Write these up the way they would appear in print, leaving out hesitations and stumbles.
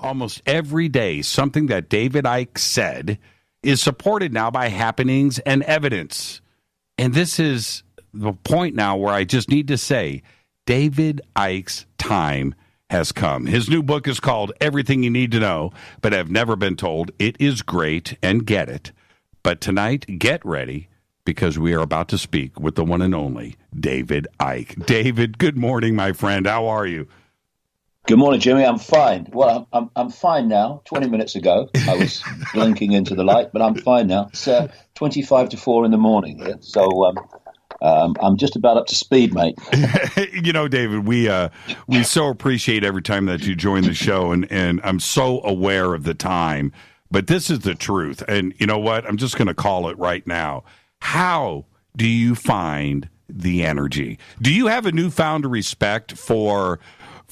almost every day, something that David Icke said is supported now by happenings and evidence. And this is the point now where I just need to say, David Icke's time has come. His new book is called Everything You Need to Know, but Have Never Been Told. It is great, and get it. But tonight, get ready, because we are about to speak with the one and only David Icke. David, good morning, my friend. How are you? Good morning, Jimmy. I'm fine. Well, I'm fine now. 20 minutes ago, I was blinking into the light, but I'm fine now. It's 25 to 4 in the morning here, so I'm just about up to speed, mate. You know, David, we so appreciate every time that you join the show, and I'm so aware of the time, but this is the truth. And you know what? I'm just going to call it right now. How do you find the energy? Do you have a newfound respect for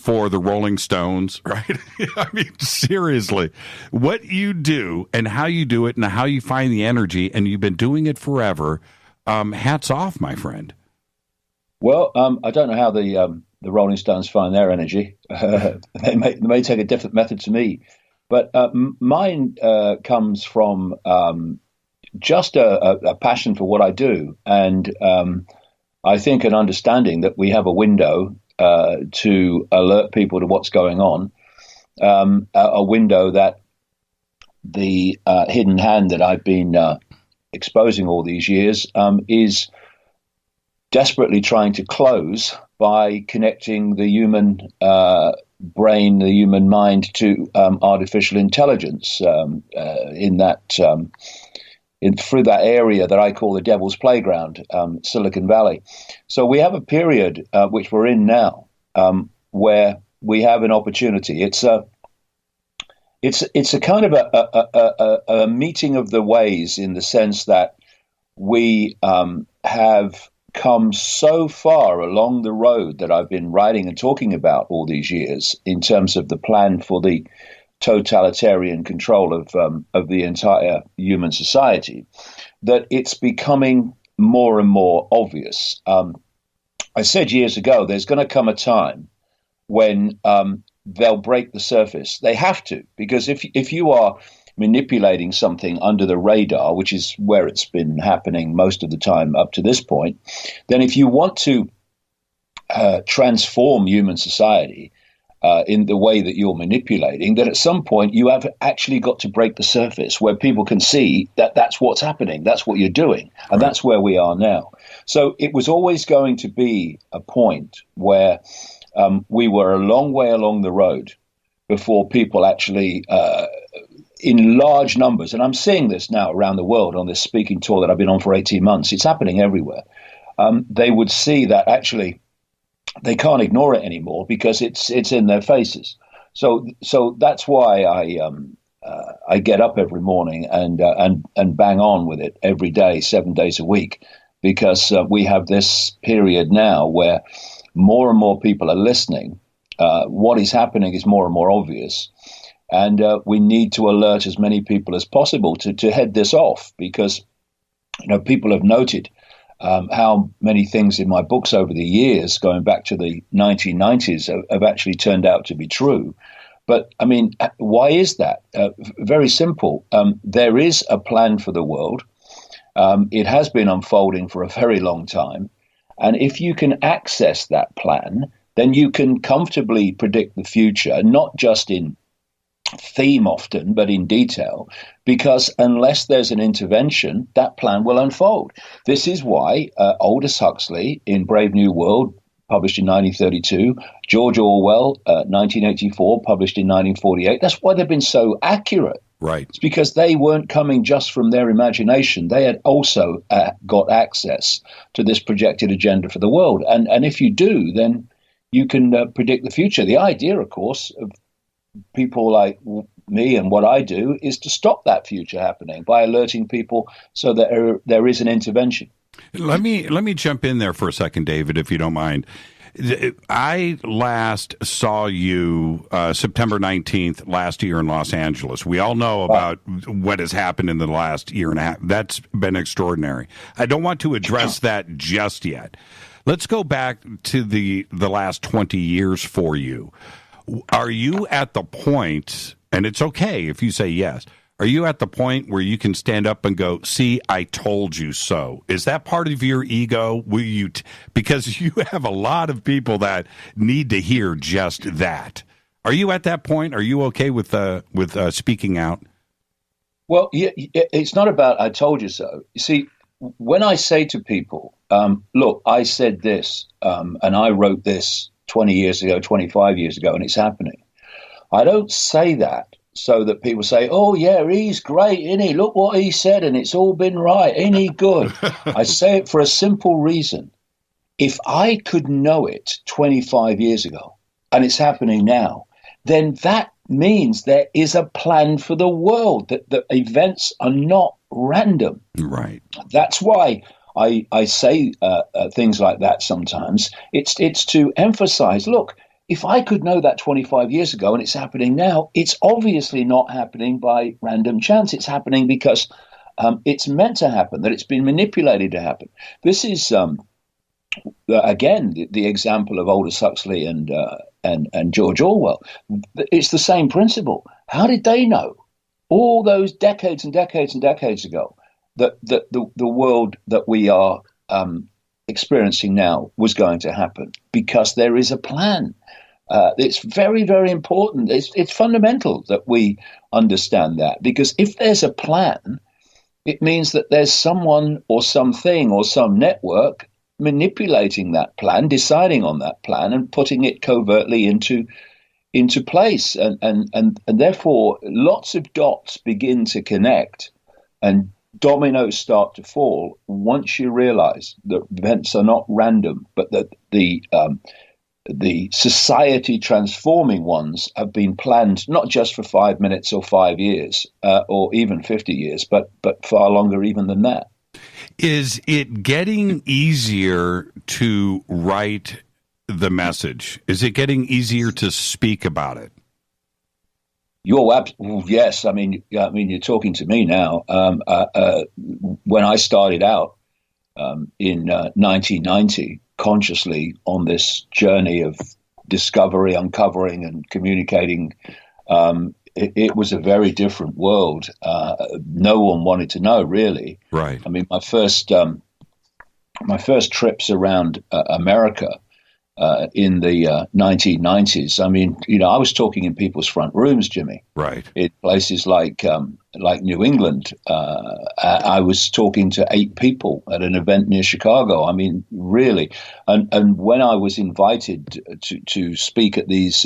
the Rolling Stones, right? I mean, seriously, what you do and how you do it and how you find the energy, and you've been doing it forever. Hats off, my friend. Well, I don't know how the Rolling Stones find their energy. They may take a different method to me, but mine comes from just a passion for what I do, and I think an understanding that we have a window to alert people to what's going on, a window that the hidden hand that I've been exposing all these years is desperately trying to close by connecting the human brain, the human mind to artificial intelligence through that area that I call the Devil's Playground, Silicon Valley. So we have a period which we're in now where we have an opportunity. It's a kind of a meeting of the ways, in the sense that we have come so far along the road that I've been writing and talking about all these years, in terms of the plan for the totalitarian control of the entire human society, that it's becoming more and more obvious. I said years ago, there's going to come a time when they'll break the surface. They have to, because if you are manipulating something under the radar, which is where it's been happening most of the time up to this point, then if you want to transform human society in the way that you're manipulating, then at some point you have actually got to break the surface where people can see that that's what's happening, that's what you're doing, and that's where we are now. So it was always going to be a point where we were a long way along the road before people actually, in large numbers, and I'm seeing this now around the world on this speaking tour that I've been on for 18 months, it's happening everywhere, they would see that actually they can't ignore it anymore because it's in their faces. So that's why I get up every morning and bang on with it every day, 7 days a week, because we have this period now where more and more people are listening. What is happening is more and more obvious, and we need to alert as many people as possible to head this off, because people have noted how many things in my books over the years, going back to the 1990s, have actually turned out to be true. But, I mean, why is that? Very simple. There is a plan for the world. It has been unfolding for a very long time. And if you can access that plan, then you can comfortably predict the future, not just in theme often, but in detail, because unless there's an intervention, that plan will unfold. This is why Aldous Huxley in Brave New World, published in 1932, George Orwell, 1984, published in 1948, that's why they've been so accurate. Right. It's because they weren't coming just from their imagination. They had also got access to this projected agenda for the world. And if you do, then you can predict the future. The idea, of course, of people like me and what I do is to stop that future happening by alerting people so that there is an intervention. Let me jump in there for a second, David, if you don't mind. I last saw you September 19th last year in Los Angeles. We all know about what has happened in the last year and a half. That's been extraordinary. I don't want to address that just yet. Let's go back to the last 20 years for you. Are you at the point, and it's okay if you say yes, are you at the point where you can stand up and go, see, I told you so? Is that part of your ego? Will you, because you have a lot of people that need to hear just that. Are you at that point? Are you okay with speaking out? Well, yeah, it's not about I told you so. You see, when I say to people, look, I said this and I wrote this 20 years ago, 25 years ago, and it's happening. I don't say that so that people say, oh, yeah, he's great, isn't he? Look what he said, and it's all been right. Ain't he good? I say it for a simple reason. If I could know it 25 years ago, and it's happening now, then that means there is a plan for the world, that the events are not random. Right. That's why I say things like that sometimes. It's to emphasize, look, if I could know that 25 years ago and it's happening now, it's obviously not happening by random chance. It's happening because it's meant to happen, that it's been manipulated to happen. This is, again, the example of Aldous Huxley and George Orwell. It's the same principle. How did they know all those decades and decades and decades ago that the world that we are experiencing now was going to happen? Because there is a plan. It's very, very important. It's fundamental that we understand that, because if there's a plan, it means that there's someone or something or some network manipulating that plan, deciding on that plan, and putting it covertly into place, and therefore lots of dots begin to connect, and dominoes start to fall once you realize that events are not random, but that the society transforming ones have been planned not just for 5 minutes or 5 years or even 50 years, but far longer even than that. Is it getting easier to write the message? Is it getting easier to speak about it? Yes. I mean, you're talking to me now. When I started out in 1990, consciously on this journey of discovery, uncovering, and communicating, it was a very different world. No one wanted to know, really. Right. I mean, my first trips around America in the 1990s. I mean, I was talking in people's front rooms, Jimmy. Right. In places like New England. I was talking to 8 people at an event near Chicago. I mean, really. And when I was invited to speak at these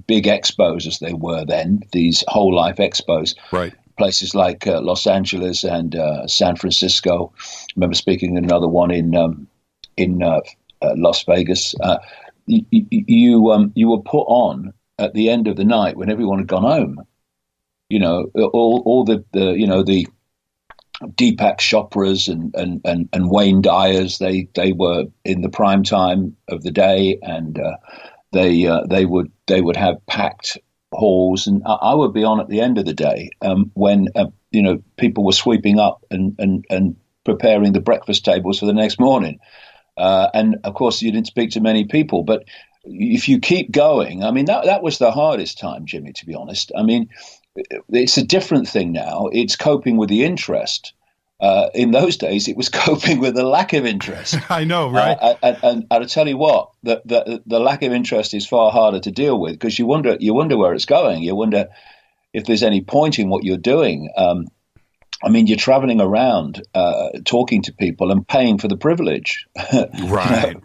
big expos, as they were then, these whole life expos, right, places like Los Angeles and San Francisco. I remember speaking at another one in Las Vegas. You were put on at the end of the night when everyone had gone home. All the Deepak Chopras and Wayne Dyers. They were in the prime time of the day, and they would have packed halls, and I would be on at the end of the day when people were sweeping up and preparing the breakfast tables for the next morning. And of course, you didn't speak to many people, but if you keep going, I mean, that was the hardest time, Jimmy, to be honest. I mean, it's a different thing now. It's coping with the interest. In those days, it was coping with the lack of interest. I know, right? And I'll tell you what, the lack of interest is far harder to deal with, because you wonder where it's going. You wonder if there's any point in what you're doing. I mean, you're traveling around, talking to people and paying for the privilege. Right.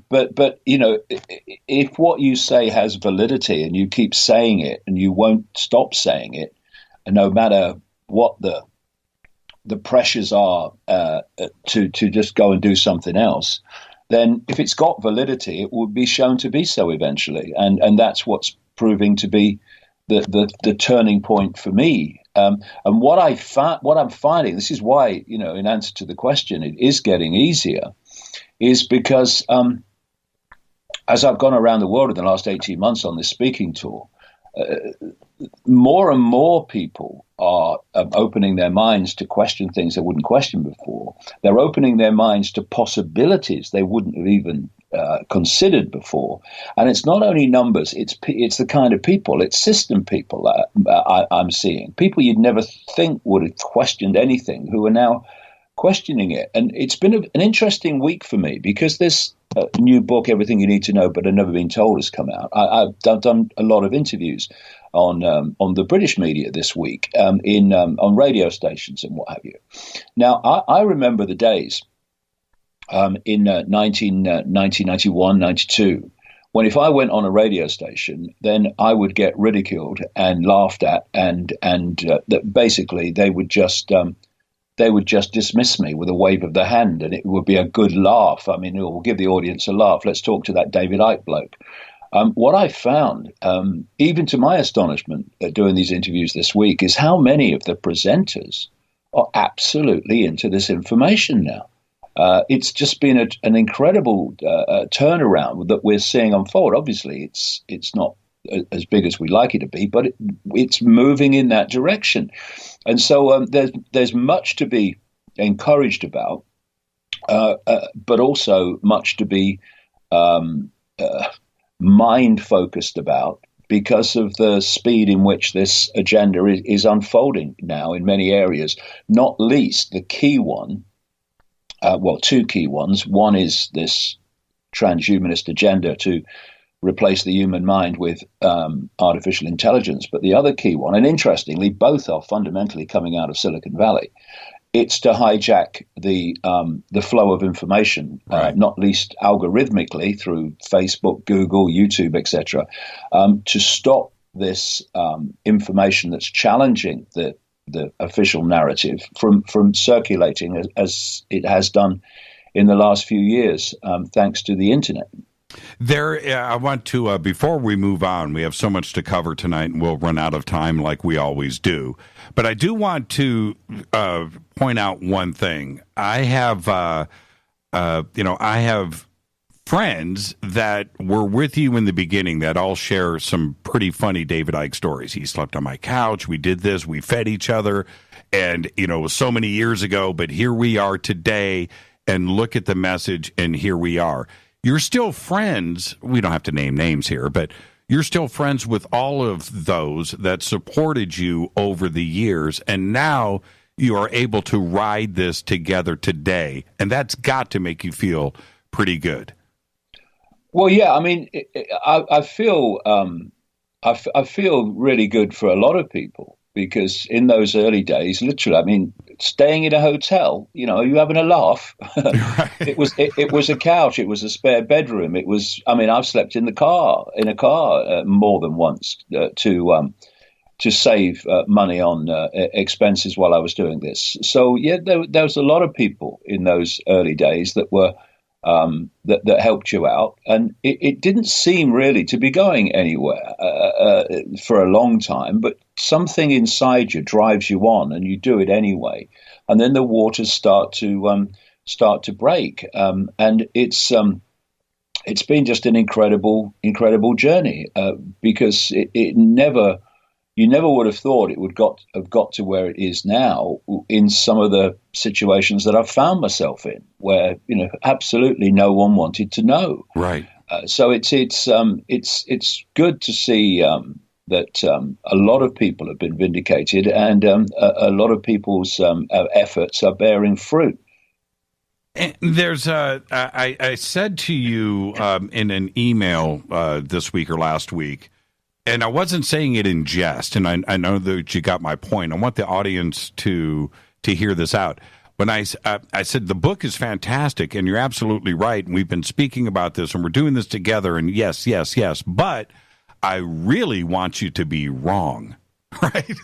But if what you say has validity and you keep saying it and you won't stop saying it, and no matter what the pressures are to just go and do something else, then if it's got validity, it will be shown to be so eventually. And that's what's proving to be the turning point for me. And what I'm finding, this is why, in answer to the question, it is getting easier, is because as I've gone around the world in the last 18 months on this speaking tour, more and more people are opening their minds to question things they wouldn't question before. They're opening their minds to possibilities they wouldn't have even considered before. And it's not only numbers; it's the kind of people, it's system people I'm seeing, people you'd never think would have questioned anything, who are now questioning it. And it's been an interesting week for me because this new book, Everything You Need to Know But Have Never Been Told, has come out. I've done a lot of interviews on the British media this week, on radio stations and what have you. Now, I remember the days in 1991, 92, when if I went on a radio station, then I would get ridiculed and laughed at, and that basically they would just dismiss me with a wave of the hand, and it would be a good laugh. I mean, it will give the audience a laugh. Let's talk to that David Icke bloke. What I found, even to my astonishment, doing these interviews this week, is how many of the presenters are absolutely into this information now. It's just been an incredible turnaround that we're seeing unfold. Obviously, it's not as big as we'd like it to be, but it's moving in that direction. And so there's much to be encouraged about, but also much to be mind-focused about because of the speed in which this agenda is unfolding now in many areas, not least the key one. Two key ones. One is this transhumanist agenda to replace the human mind with artificial intelligence. But the other key one, and interestingly, both are fundamentally coming out of Silicon Valley. It's to hijack the flow of information, right. Not least algorithmically through Facebook, Google, YouTube, etc., to stop this information that's challenging the official narrative from circulating as it has done in the last few years, thanks to the internet. I want to, before we move on, we have so much to cover tonight and we'll run out of time like we always do. But I do want to point out one thing. I have friends that were with you in the beginning that all share some pretty funny David Icke stories. He slept on my couch. We did this. We fed each other. And, it was so many years ago, but here we are today. And look at the message, and here we are. You're still friends. We don't have to name names here, but you're still friends with all of those that supported you over the years. And now you are able to ride this together today. And that's got to make you feel pretty good. Well, yeah, I mean, I feel really good for a lot of people because in those early days, literally, I mean, staying in a hotel, you having a laugh. Right. It was a couch, it was a spare bedroom. It was, I mean, I've slept in a car more than once to save money on expenses while I was doing this. So yeah, there was a lot of people in those early days that were. That helped you out, and it didn't seem really to be going anywhere for a long time. But something inside you drives you on, and you do it anyway. And then the waters start to break, and it's been just an incredible journey because it never. You never would have thought it would have got to where it is now in some of the situations that I've found myself in, where absolutely no one wanted to know. Right. So it's good to see that a lot of people have been vindicated, and a lot of people's efforts are bearing fruit. And there's I said to you in an email this week or last week. And I wasn't saying it in jest, and I know that you got my point. I want the audience to hear this out. When I said the book is fantastic, and you're absolutely right, and we've been speaking about this, and we're doing this together, and yes, but I really want you to be wrong, right?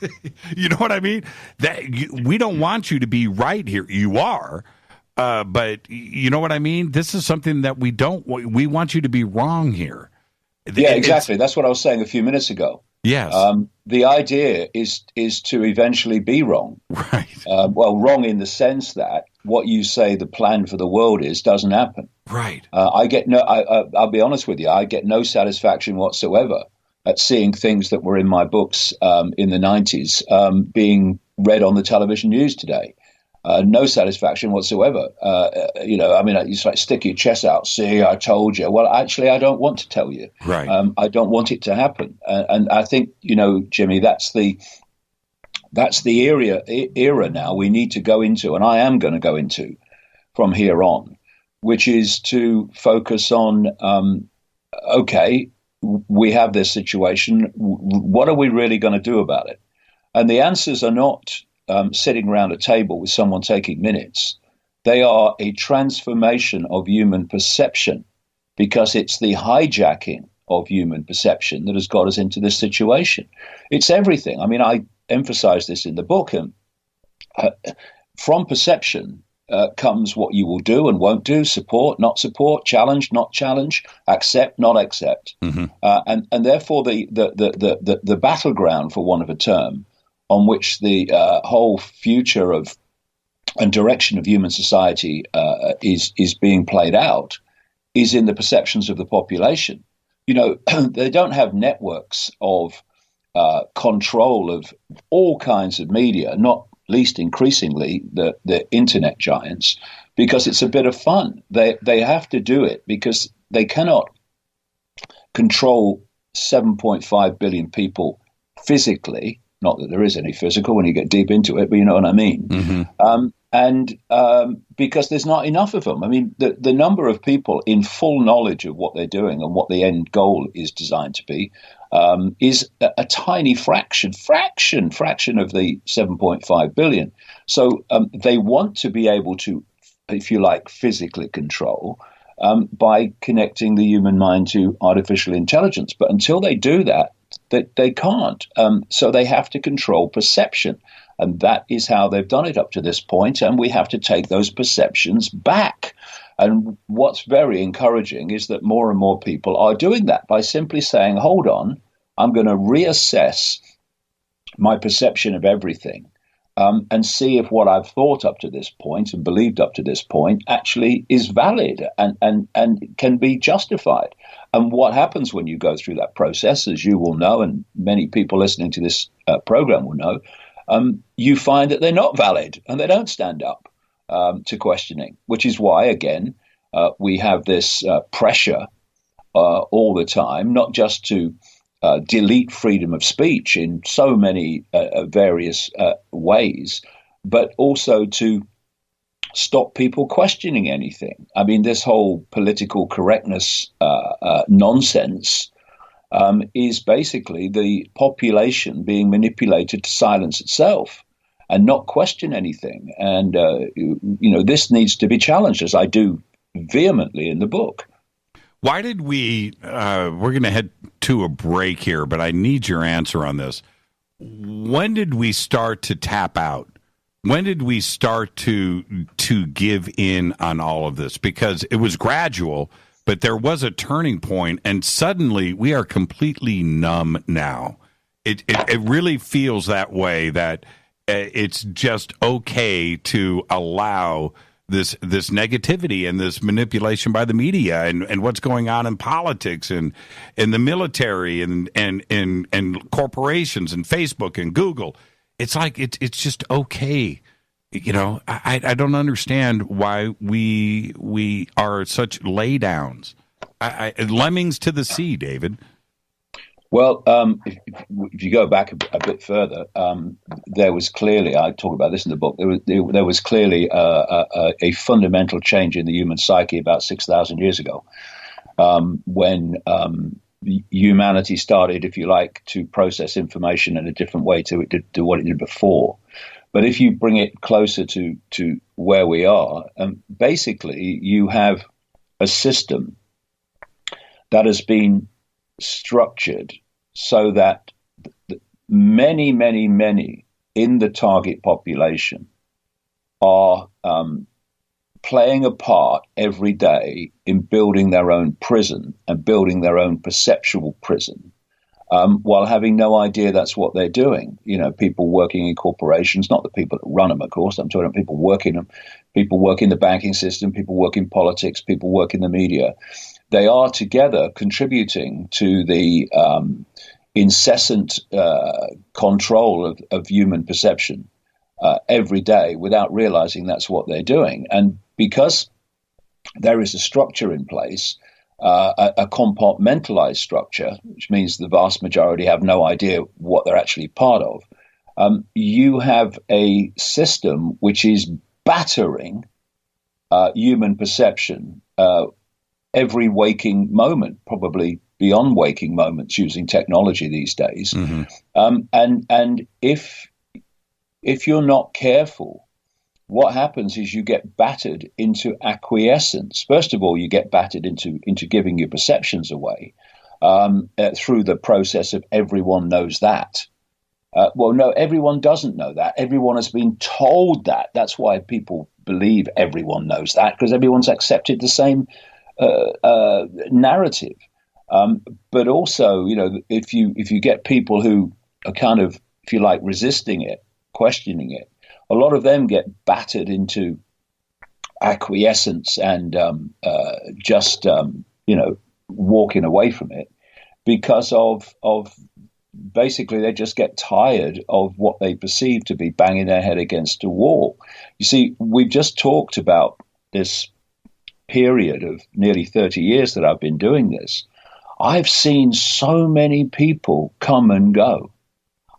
You know what I mean? We don't want you to be right here. You are, but you know what I mean? This is something that we want you to be wrong here. Yeah, exactly. That's what I was saying a few minutes ago. Yes. The idea is to eventually be wrong. Right. Wrong in the sense that what you say the plan for the world doesn't happen. Right. I'll be honest with you. I get no satisfaction whatsoever at seeing things that were in my books in the 90s being read on the television news today. no satisfaction whatsoever. I mean, it's like stick your chest out. See, I told you. Well, actually, I don't want to tell you. Right. I don't want it to happen. And I think, Jimmy, that's the era now we need to go into, and I am going to go into from here on, which is to focus on, okay, we have this situation. What are we really going to do about it? And the answers are not sitting around a table with someone taking minutes. They are a transformation of human perception, because it's the hijacking of human perception that has got us into this situation. It's everything. I mean, I emphasize this in the book. And from perception comes what you will do and won't do, support, not support, challenge, not challenge, accept, not accept. Mm-hmm. And therefore the battleground, for want of a term, on which the whole future of and direction of human society is being played out is in the perceptions of the population. They don't have networks of control of all kinds of media, not least increasingly the internet giants, because it's a bit of fun. They have to do it because they cannot control 7.5 billion people physically. Not that there is any physical when you get deep into it, but you know what I mean. Mm-hmm. And because there's not enough of them. I mean, the number of people in full knowledge of what they're doing and what the end goal is designed to be is a tiny fraction of the 7.5 billion. So they want to be able to, if you like, physically control by connecting the human mind to artificial intelligence. But until they do that, they can't. So they have to control perception. And that is how they've done it up to this point. And we have to take those perceptions back. And what's very encouraging is that more and more people are doing that by simply saying, hold on, I'm going to reassess my perception of everything and see if what I've thought up to this point and believed up to this point actually is valid and can be justified. And what happens when you go through that process, as you will know, and many people listening to this program will know, you find that they're not valid and they don't stand up to questioning, which is why, again, we have this pressure all the time, not just to delete freedom of speech in so many various ways, but also to stop people questioning anything. I mean, this whole political correctness nonsense is basically the population being manipulated to silence itself and not question anything. And, this needs to be challenged, as I do vehemently in the book. Why did we're going to head to a break here, but I need your answer on this. When did we start to tap out? When did we start to give in on all of this? Because it was gradual, but there was a turning point, and suddenly we are completely numb now. It really feels that way, that it's just okay to allow this negativity and this manipulation by the media and what's going on in politics and in the military and corporations and Facebook and Google. It's like it's just okay. I don't understand why we are such laydowns. Lemmings to the sea, David. Well, if you go back a bit further, there was clearly, I talk about this in the book, there was clearly a fundamental change in the human psyche about 6,000 years ago, when humanity started, if you like, to process information in a different way to what it did before. But if you bring it closer to where we are, basically you have a system that has been structured so that many, many, many in the target population are playing a part every day in building their own prison and building their own perceptual prison, while having no idea that's what they're doing. People working in corporations, not the people that run them, of course. I'm talking about people working them. People work in the banking system, people work in politics, people work in the media. They are together contributing to the incessant control of human perception every day without realizing that's what they're doing. And because there is a structure in place, a compartmentalized structure, which means the vast majority have no idea what they're actually part of, you have a system which is battering human perception every waking moment, probably beyond waking moments using technology these days. And if you're not careful, what happens is you get battered into acquiescence. First of all, you get battered into giving your perceptions away through the process of everyone knows that. Well, no, everyone doesn't know that. Everyone has been told that. That's why people believe everyone knows that, because everyone's accepted the same narrative. But also, if you get people who are kind of, if you like, resisting it, questioning it, a lot of them get battered into acquiescence and just walking away from it because of basically they just get tired of what they perceive to be banging their head against a wall. You see, we've just talked about this period of nearly 30 years that I've been doing this. I've seen so many people come and go.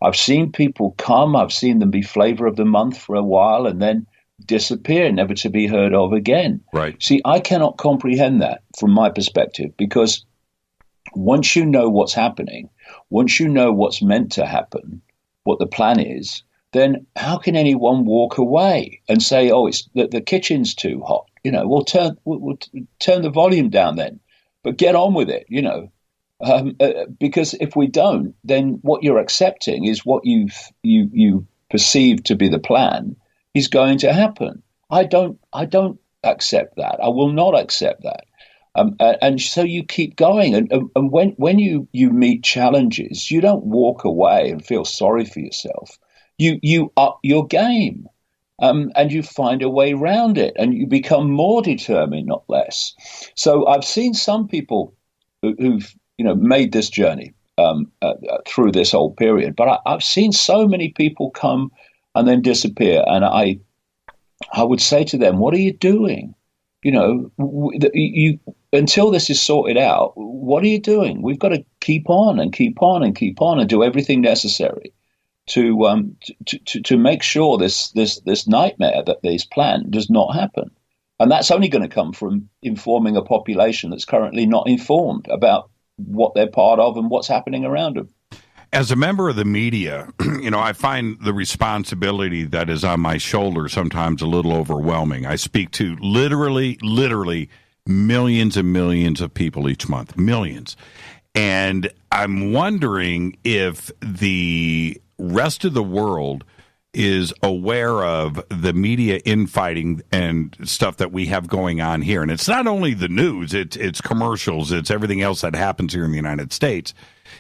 I've seen people come, I've seen them be flavor of the month for a while and then disappear, never to be heard of again. Right. See, I cannot comprehend that from my perspective, because once you know what's happening, once you know what's meant to happen, what the plan is, then how can anyone walk away and say, oh, it's the kitchen's too hot? We'll turn the volume down then, but get on with it, because if we don't, then what you're accepting is what you perceive to be the plan is going to happen. I don't accept that. I will not accept that. And so you keep going. And when you meet challenges, you don't walk away and feel sorry for yourself. You up your game. And you find a way around it, and you become more determined, not less. So I've seen some people who've made this journey through this whole period, but I've seen so many people come and then disappear, and I would say to them, "What are you doing? Until this is sorted out, what are you doing? We've got to keep on and keep on and keep on and do everything necessary to make sure this nightmare that is planned does not happen." And that's only going to come from informing a population that's currently not informed about what they're part of and what's happening around them. As a member of the media, I find the responsibility that is on my shoulders sometimes a little overwhelming. I speak to literally millions and millions of people each month, millions. And I'm wondering if the rest of the world is aware of the media infighting and stuff that we have going on here. And it's not only the news, it's commercials, it's everything else that happens here in the United States.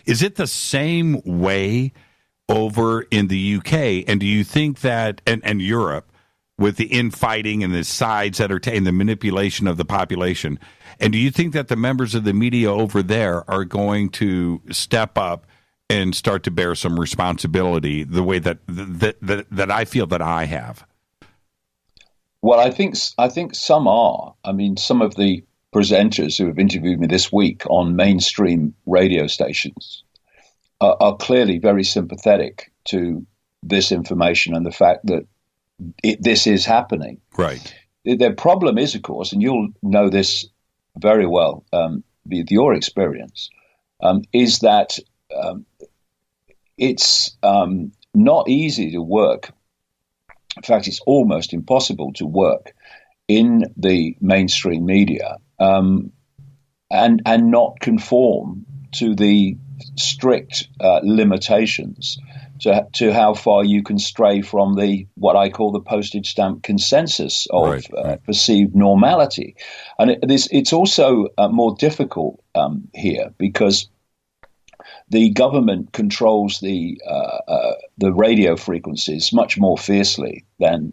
Is it the same way over in the UK? And do you think that, and Europe, with the infighting and the sides that are taking the manipulation of the population, and do you think that the members of the media over there are going to step up and start to bear some responsibility the way that I feel that I have? Well, I think some are. I mean, some of the presenters who have interviewed me this week on mainstream radio stations are clearly very sympathetic to this information and the fact that this is happening. Right. The problem is, of course, and you'll know this very well with your experience, is that it's not easy to work. In fact, it's almost impossible to work in the mainstream media and not conform to the strict limitations to how far you can stray from the what I call the postage stamp consensus of perceived normality. And it's also more difficult here because the government controls the radio frequencies much more fiercely than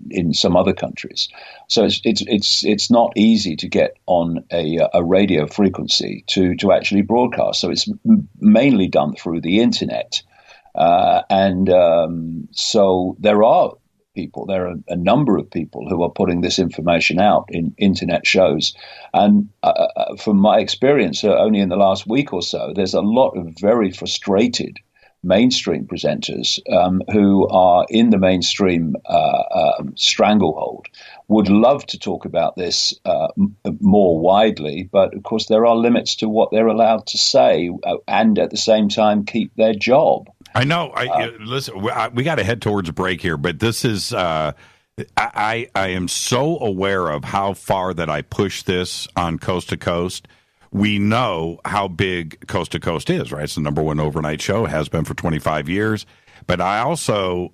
in some other countries. So it's not easy to get on a radio frequency to actually broadcast. So it's mainly done through the internet, and so there are people. There are a number of people who are putting this information out in internet shows. And from my experience, only in the last week or so, there's a lot of very frustrated mainstream presenters who are in the mainstream stranglehold, would love to talk about this more widely, but of course there are limits to what they're allowed to say, and at the same time keep their job. I know. Listen, we got to head towards a break here, but this is. I am so aware of how far that I push this on Coast to Coast. We know how big Coast to Coast is, right? It's the number one overnight show, has been for 25 years. But I also,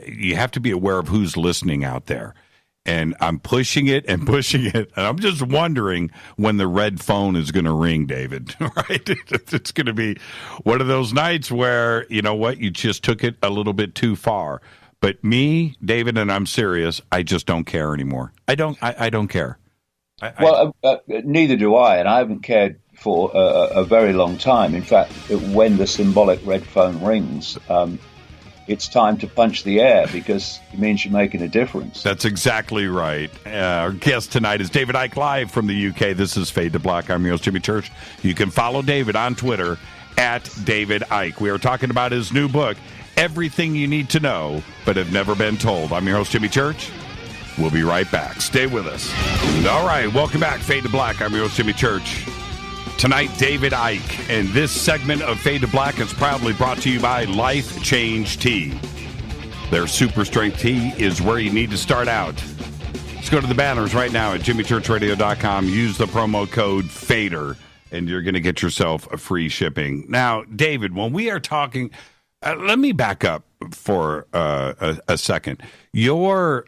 you have to be aware of who's listening out there. And I'm pushing it, and I'm just wondering when the red phone is going to ring, David, right? It's going to be one of those nights where, you know what, you just took it a little bit too far. But me, David, and I'm serious, I just don't care anymore. I don't care. Neither do I, and I haven't cared for a very long time. In fact, when the symbolic red phone rings, it's time to punch the air, because it means you're making a difference. That's exactly right. Our guest tonight is David Icke, live from the UK. This is Fade to Black. I'm your host, Jimmy Church. You can follow David on Twitter at David Icke. We are talking about his new book, Everything You Need to Know But Have Never Been Told. I'm your host, Jimmy Church. We'll be right back. Stay with us. All right, welcome back, Fade to Black. I'm your host, Jimmy Church. Tonight, David Icke. And this segment of Fade to Black is proudly brought to you by Life Change Tea. Their super strength tea is where you need to start out. Let's go to the banners right now at jimmychurchradio.com. Use the promo code FADER, and you're going to get yourself a free shipping. Now, David, when we are talking... let me back up for a second. Your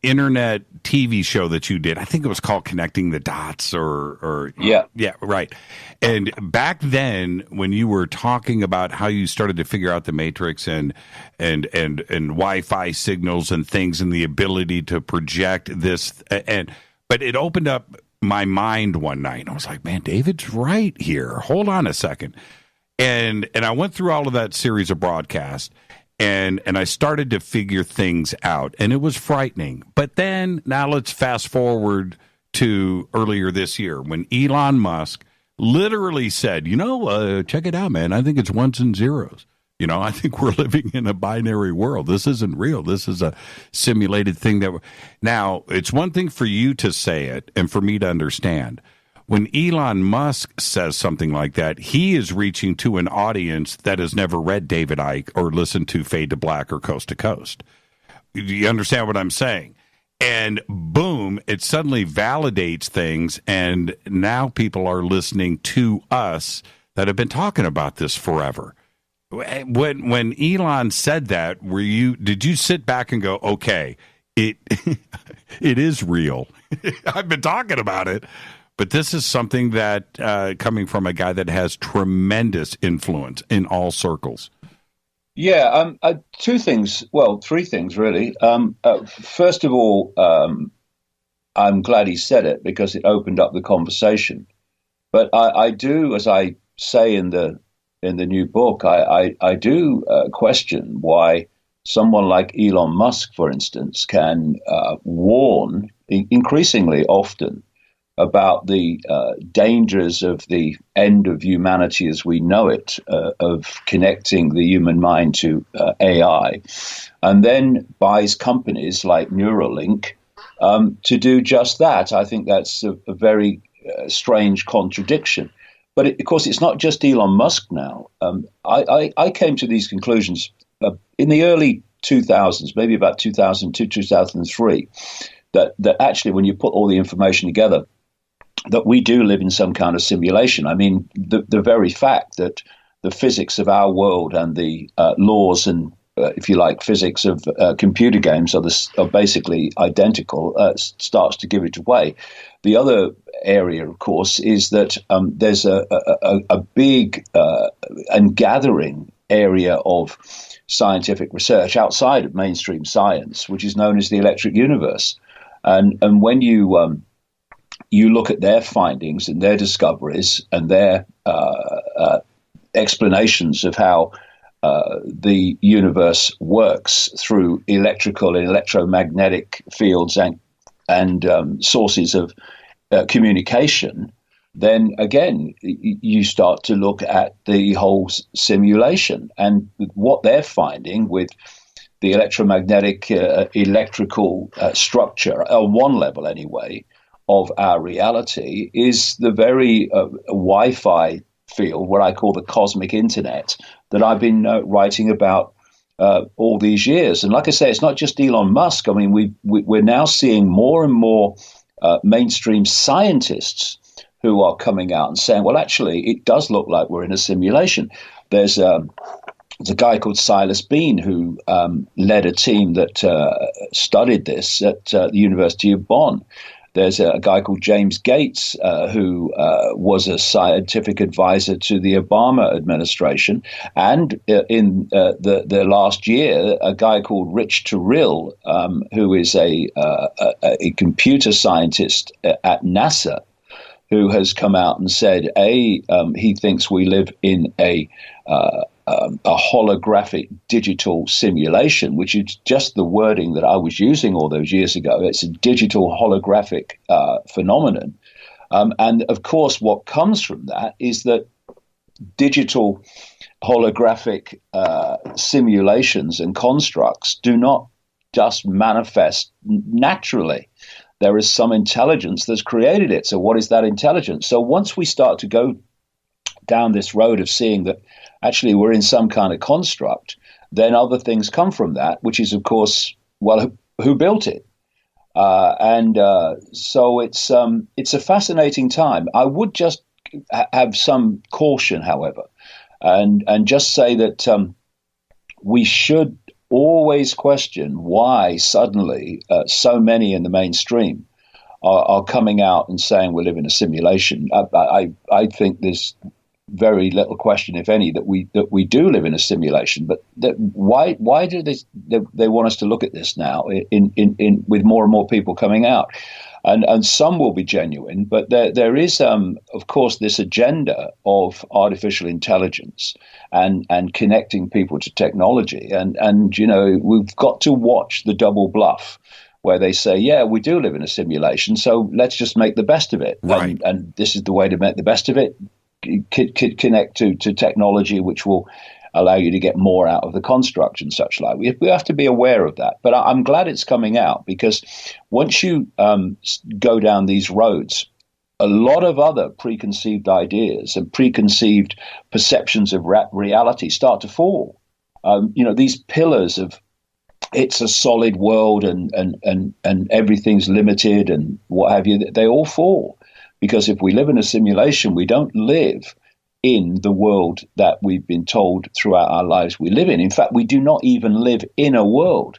internet TV show that you did, I think it was called Connecting the Dots, or yeah, right. And back then, when you were talking about how you started to figure out the matrix and Wi-Fi signals and things, and the ability to project this, but it opened up my mind one night. I was like, man, David's right here. Hold on a second. And I went through all of that series of broadcasts, and I started to figure things out, and it was frightening. But then, now let's fast forward to earlier this year, when Elon Musk literally said, check it out, man. I think it's ones and zeros. I think we're living in a binary world. This isn't real. This is a simulated thing. Now, it's one thing for you to say it and for me to understand. When Elon Musk says something like that, he is reaching to an audience that has never read David Icke or listened to Fade to Black or Coast to Coast. Do you understand what I'm saying? And boom, it suddenly validates things, and now people are listening to us that have been talking about this forever. When Elon said that, did you sit back and go, okay, it is real. I've been talking about it. But this is something that, coming from a guy that has tremendous influence in all circles. Yeah, three things, really. First of all, I'm glad he said it, because it opened up the conversation. But I do, as I say in the new book, I do question why someone like Elon Musk, for instance, can warn increasingly often about the dangers of the end of humanity as we know it, of connecting the human mind to AI, and then buys companies like Neuralink to do just that. I think that's a very strange contradiction. But of course, it's not just Elon Musk now. I came to these conclusions in the early 2000s, maybe about 2002, 2003, that actually when you put all the information together, that we do live in some kind of simulation. I mean, the very fact that the physics of our world and the laws and, if you like, physics of computer games are basically identical starts to give it away. The other area, of course, is that there's a big and gathering area of scientific research outside of mainstream science, which is known as the electric universe. And when you look at their findings and their discoveries and their explanations of how the universe works through electrical and electromagnetic fields and sources of communication, then again, you start to look at the whole simulation and what they're finding with the electromagnetic electrical structure, on one level anyway, of our reality is the very Wi-Fi field, what I call the cosmic internet, that I've been writing about all these years. And like I say, it's not just Elon Musk. I mean, we're now seeing more and more mainstream scientists who are coming out and saying, well, actually, it does look like we're in a simulation. There's a guy called Silas Bean who led a team that studied this at the University of Bonn. There's a guy called James Gates who was a scientific advisor to the Obama administration. And in the last year, a guy called Rich Terrell, who is a computer scientist at NASA, who has come out and said, he thinks we live in a holographic digital simulation, which is just the wording that I was using all those years ago. It's a digital holographic phenomenon. And of course, what comes from that is that digital holographic simulations and constructs do not just manifest naturally. There is some intelligence that's created it. So what is that intelligence? So once we start to go down this road of seeing that actually we're in some kind of construct, then other things come from that, which is, of course, well, who built it? So it's a fascinating time. I would just have some caution, however, and just say that we should always question why suddenly so many in the mainstream are coming out and saying we live in a simulation. I think there's very little question, if any, that we do live in a simulation. But why do they want us to look at this now in with more and more people coming out? And some will be genuine, but there is, of course, this agenda of artificial intelligence and connecting people to technology. And you know, we've got to watch the double bluff where they say, yeah, we do live in a simulation, so let's just make the best of it. Right. And this is the way to make the best of it. Connect to technology, which will allow you to get more out of the construct and such like. We have to be aware of that. But I'm glad it's coming out, because once you go down these roads, a lot of other preconceived ideas and preconceived perceptions of reality start to fall. These pillars of it's a solid world and everything's limited and what have you, they all fall. Because if we live in a simulation, we don't live in the world that we've been told throughout our lives we live in. In fact, we do not even live in a world.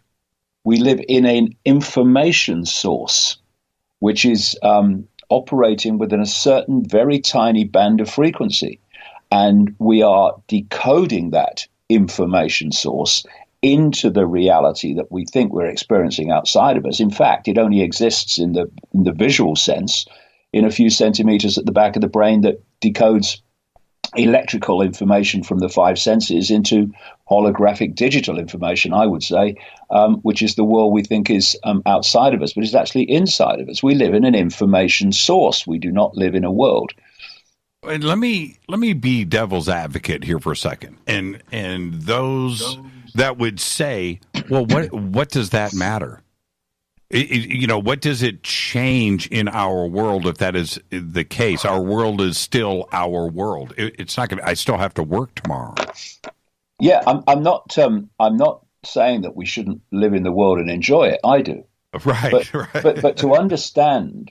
We live in an information source, which is operating within a certain very tiny band of frequency. And we are decoding that information source into the reality that we think we're experiencing outside of us. In fact, it only exists in the visual sense, in a few centimeters at the back of the brain, that decodes electrical information from the five senses into holographic digital information, I would say, which is the world we think is outside of us, but is actually inside of us. We live in an information source. We do not live in a world. And let me be devil's advocate here for a second. And those that would say, well, what does that matter? What does it change in our world if that is the case? Our world is still our world. It's not going to. I still have to work tomorrow. Yeah, I'm not saying that we shouldn't live in the world and enjoy it. I do. Right. But to understand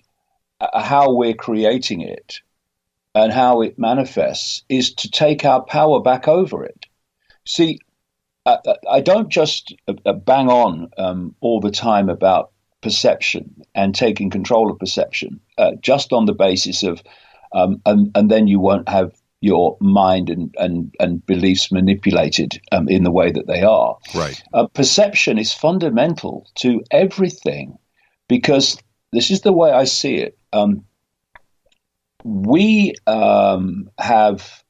how we're creating it and how it manifests is to take our power back over it. See, I don't just bang on all the time about perception and taking control of perception just on the basis of and then you won't have your mind and beliefs manipulated in the way that they are. Right. Perception is fundamental to everything, because this is the way I see it. We have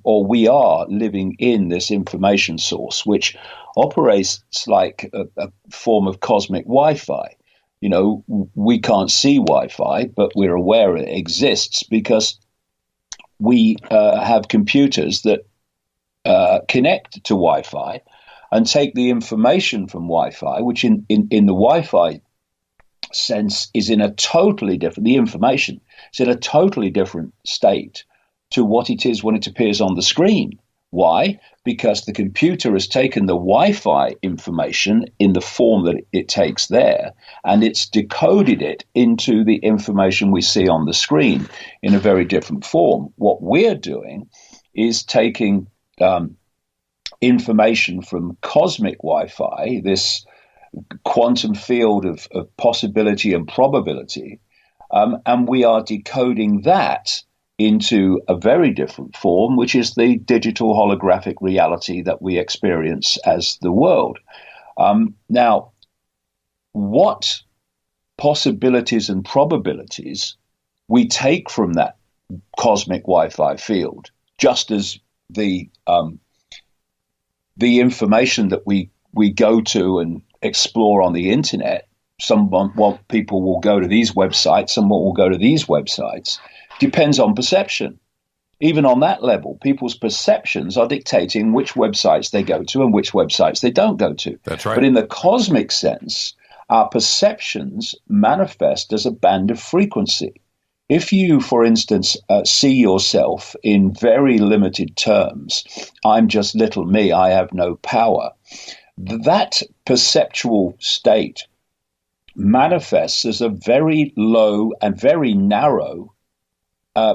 or we are living in this information source, which operates like a form of cosmic Wi-Fi. You know, we can't see Wi-Fi, but we're aware it exists because we have computers that connect to Wi-Fi and take the information from Wi-Fi, which in the Wi-Fi sense is in a totally different, the information is in a totally different state to what it is when it appears on the screen. Why? Because the computer has taken the Wi-Fi information in the form that it takes there, and it's decoded it into the information we see on the screen in a very different form. What we're doing is taking information from cosmic Wi-Fi, this quantum field of possibility and probability, and we are decoding that into a very different form, which is the digital holographic reality that we experience as the world. Now, what possibilities and probabilities we take from that cosmic Wi-Fi field, just as the information that we go to and explore on the internet. People will go to these websites, someone will go to these websites. Depends on perception. Even on that level, people's perceptions are dictating which websites they go to and which websites they don't go to. That's right. But in the cosmic sense, our perceptions manifest as a band of frequency. If you, for instance, see yourself in very limited terms, I'm just little me, I have no power, that perceptual state manifests as a very low and very narrow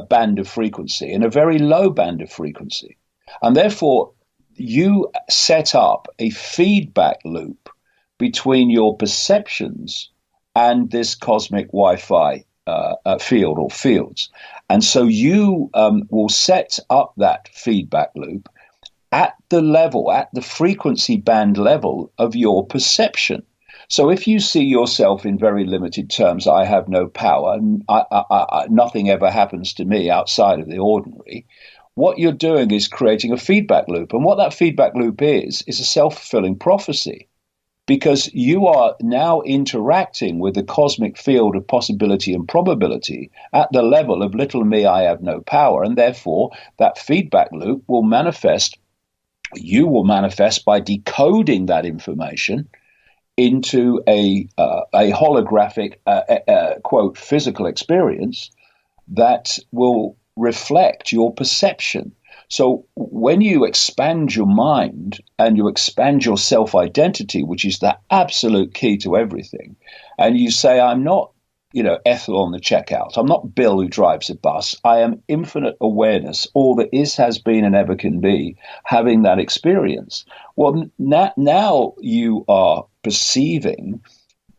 band of frequency, and a very low band of frequency. And therefore, you set up a feedback loop between your perceptions and this cosmic Wi-Fi field or fields. And so you will set up that feedback loop at the frequency band level of your perception. So if you see yourself in very limited terms, I have no power, nothing ever happens to me outside of the ordinary, what you're doing is creating a feedback loop. And what that feedback loop is a self-fulfilling prophecy, because you are now interacting with the cosmic field of possibility and probability at the level of little me, I have no power. And therefore, that feedback loop will manifest, you will manifest by decoding that information into a holographic, quote, physical experience that will reflect your perception. So when you expand your mind and you expand your self-identity, which is the absolute key to everything, and you say, I'm not, Ethel on the checkout. I'm not Bill who drives a bus. I am infinite awareness, all that is, has been, and ever can be, having that experience. Well, now you are perceiving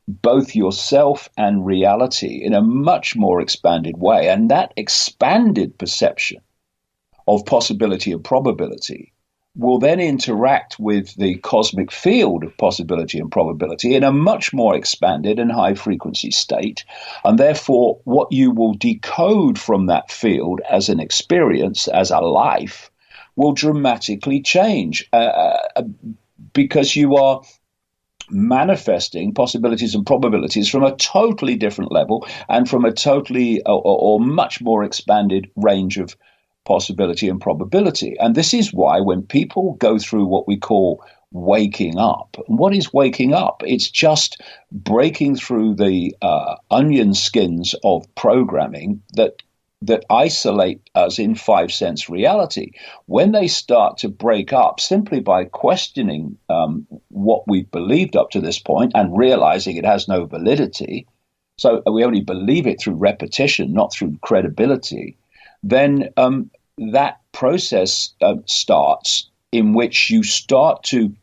both yourself and reality in a much more expanded way. And that expanded perception of possibility and probability will then interact with the cosmic field of possibility and probability in a much more expanded and high frequency state. And therefore, what you will decode from that field as an experience, as a life, will dramatically change because you are manifesting possibilities and probabilities from a totally different level and from a totally or much more expanded range of possibility and probability. And this is why when people go through what we call waking up, and what is waking up? It's just breaking through the onion skins of programming that isolate us in five-sense reality. When they start to break up simply by questioning what we've believed up to this point and realizing it has no validity, so we only believe it through repetition, not through credibility, then that process starts in which you start to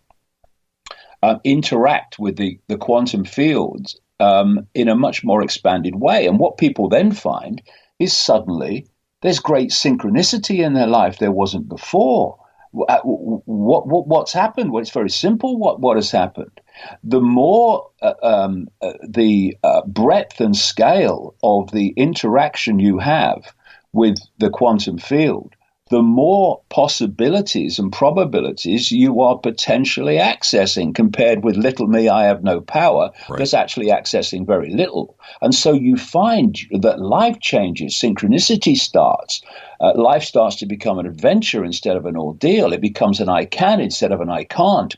interact with the quantum fields in a much more expanded way. And what people then find is suddenly there's great synchronicity in their life there wasn't before. What's happened? Well, it's very simple. What has happened? The more the breadth and scale of the interaction you have with the quantum field, the more possibilities and probabilities you are potentially accessing compared with little me, I have no power, that's actually accessing very little. And so you find that life changes, synchronicity starts, life starts to become an adventure instead of an ordeal. It becomes an I can instead of an I can't.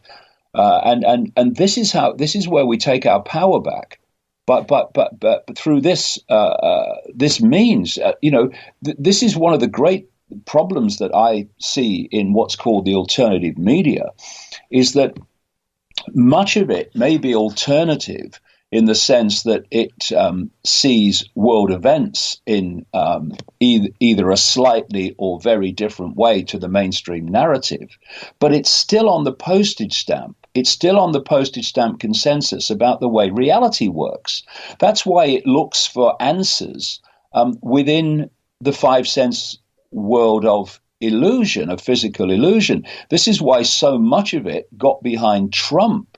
And this is where we take our power back. But through this this means, this is one of the great problems that I see in what's called the alternative media, is that much of it may be alternative in the sense that it sees world events in either a slightly or very different way to the mainstream narrative, but it's still on the postage stamp. It's still on the postage stamp consensus about the way reality works. That's why it looks for answers within the five sense world of illusion, of physical illusion. This is why so much of it got behind Trump,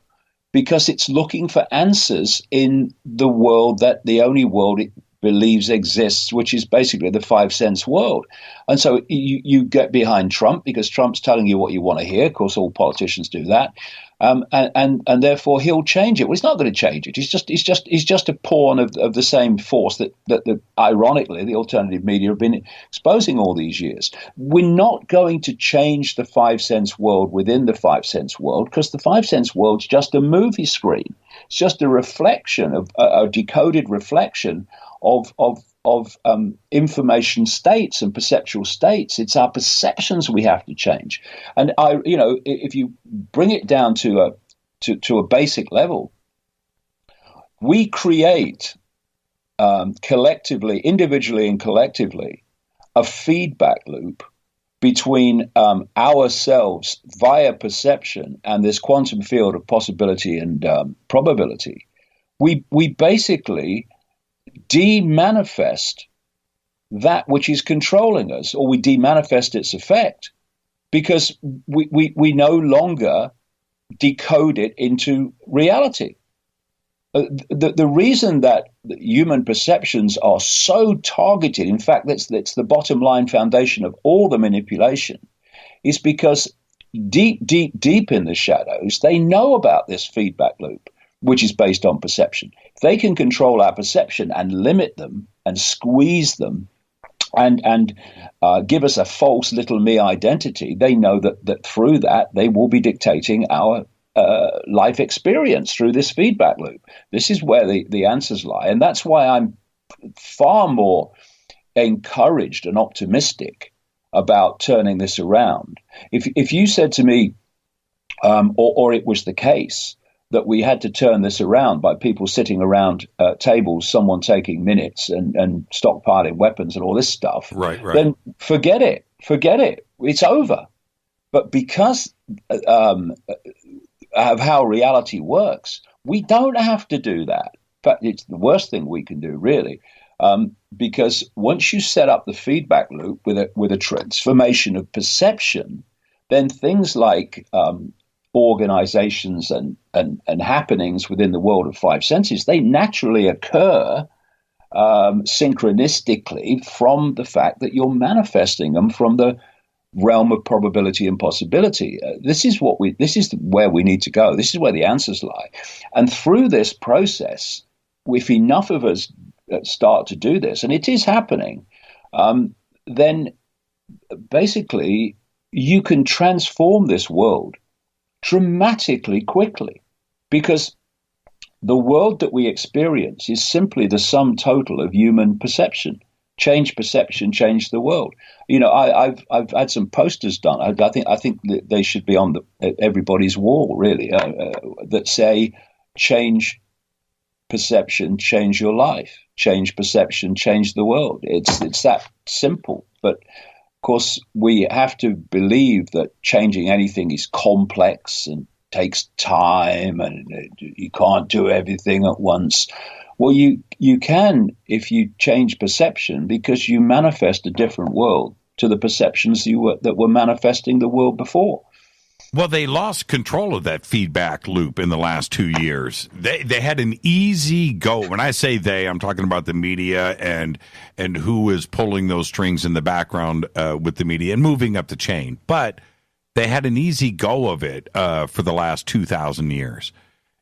because it's looking for answers in the world that the only world it believes exists, which is basically the five sense world. And so you get behind Trump because Trump's telling you what you want to hear. Of course, all politicians do that. And therefore he'll change it. Well, he's not going to change it. He's just a pawn of the same force that ironically the alternative media have been exposing all these years. We're not going to change the five sense world within the five sense world, because the five sense world's just a movie screen. It's just a reflection of a decoded reflection of information states and perceptual states. It's our perceptions we have to change. And if you bring it down to a basic level, we create collectively, individually and collectively, a feedback loop between ourselves via perception and this quantum field of possibility and probability. We basically demanifest that which is controlling us, or we demanifest its effect, because we no longer decode it into reality. The reason that human perceptions are so targeted, in fact, that's the bottom line foundation of all the manipulation, is because deep in the shadows, they know about this feedback loop, which is based on perception. If they can control our perception and limit them and squeeze them and give us a false little me identity, they know that through that they will be dictating our life experience through this feedback loop. This is where the answers lie. And that's why I'm far more encouraged and optimistic about turning this around. If you said to me, or it was the case, that we had to turn this around by people sitting around tables, someone taking minutes and stockpiling weapons and all this stuff, right. Then forget it. It's over. But because of how reality works, we don't have to do that. In fact, it's the worst thing we can do, really, because once you set up the feedback loop with a transformation of perception, then things like organizations and happenings within the world of five senses, they naturally occur synchronistically from the fact that you're manifesting them from the realm of probability and possibility. This is where we need to go. This is where the answers lie. And through this process, if enough of us start to do this, and it is happening, then basically you can transform this world dramatically quickly, because the world that we experience is simply the sum total of human perception. Change perception, change the world. I've had some posters done. I think that they should be on everybody's wall, really, that say, change perception, change your life. Change perception, change the world. It's that simple. But of course, we have to believe that changing anything is complex and takes time, and you can't do everything at once. Well, you can if you change perception, because you manifest a different world to the perceptions that were manifesting the world before. Well, they lost control of that feedback loop in the last 2 years. They had an easy go. When I say they, I'm talking about the media and who is pulling those strings in the background with the media and moving up the chain. But they had an easy go of it for the last 2,000 years.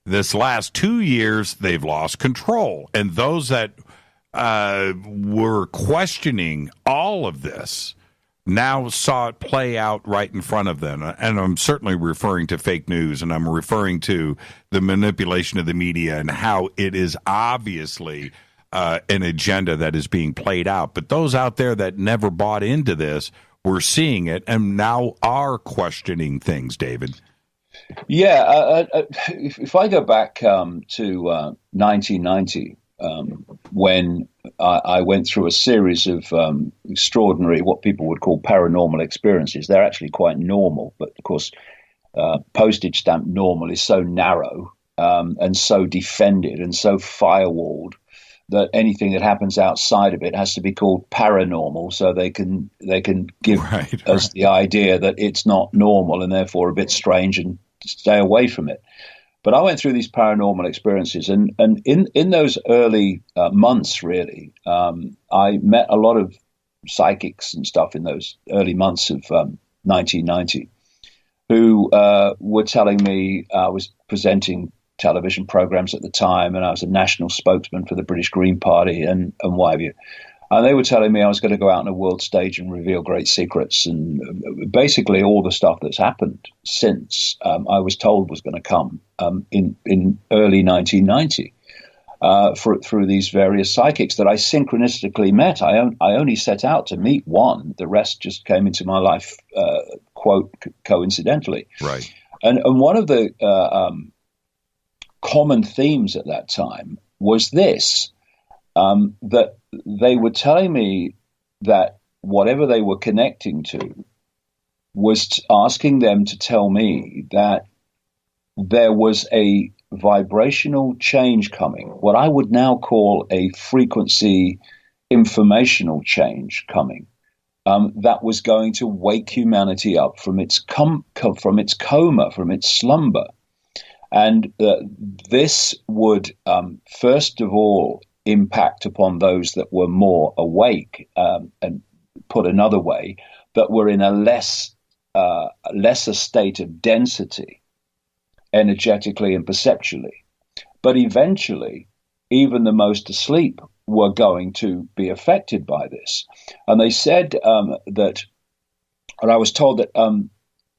This last 2 years, they've lost control. And those that were questioning all of this now saw it play out right in front of them. And I'm certainly referring to fake news, and I'm referring to the manipulation of the media and how it is obviously an agenda that is being played out. But those out there that never bought into this were seeing it and now are questioning things, David. Yeah, if I go back to 1990, when I went through a series of extraordinary, what people would call paranormal experiences. They're actually quite normal, but of course, postage stamp normal is so narrow and so defended and so firewalled that anything that happens outside of it has to be called paranormal, so they can give us the idea that it's not normal and therefore a bit strange and stay away from it. But I went through these paranormal experiences, and in those early months, really, I met a lot of psychics and stuff in those early months of 1990 who were telling me I was presenting television programs at the time, and I was a national spokesman for the British Green Party and what have you. And they were telling me I was going to go out on a world stage and reveal great secrets, and basically all the stuff that's happened since I was told was going to come in early 1990 through these various psychics that I synchronistically met. I only set out to meet one. The rest just came into my life, quote, coincidentally. Right. And one of the common themes at that time was this, that they were telling me that whatever they were connecting to was asking them to tell me that there was a vibrational change coming, what I would now call a frequency informational change coming, that was going to wake humanity up from its coma, from its slumber. And this would, first of all, impact upon those that were more awake, and put another way, that were in a lesser state of density, energetically and perceptually. But eventually, even the most asleep were going to be affected by this. And they said that, and I was told that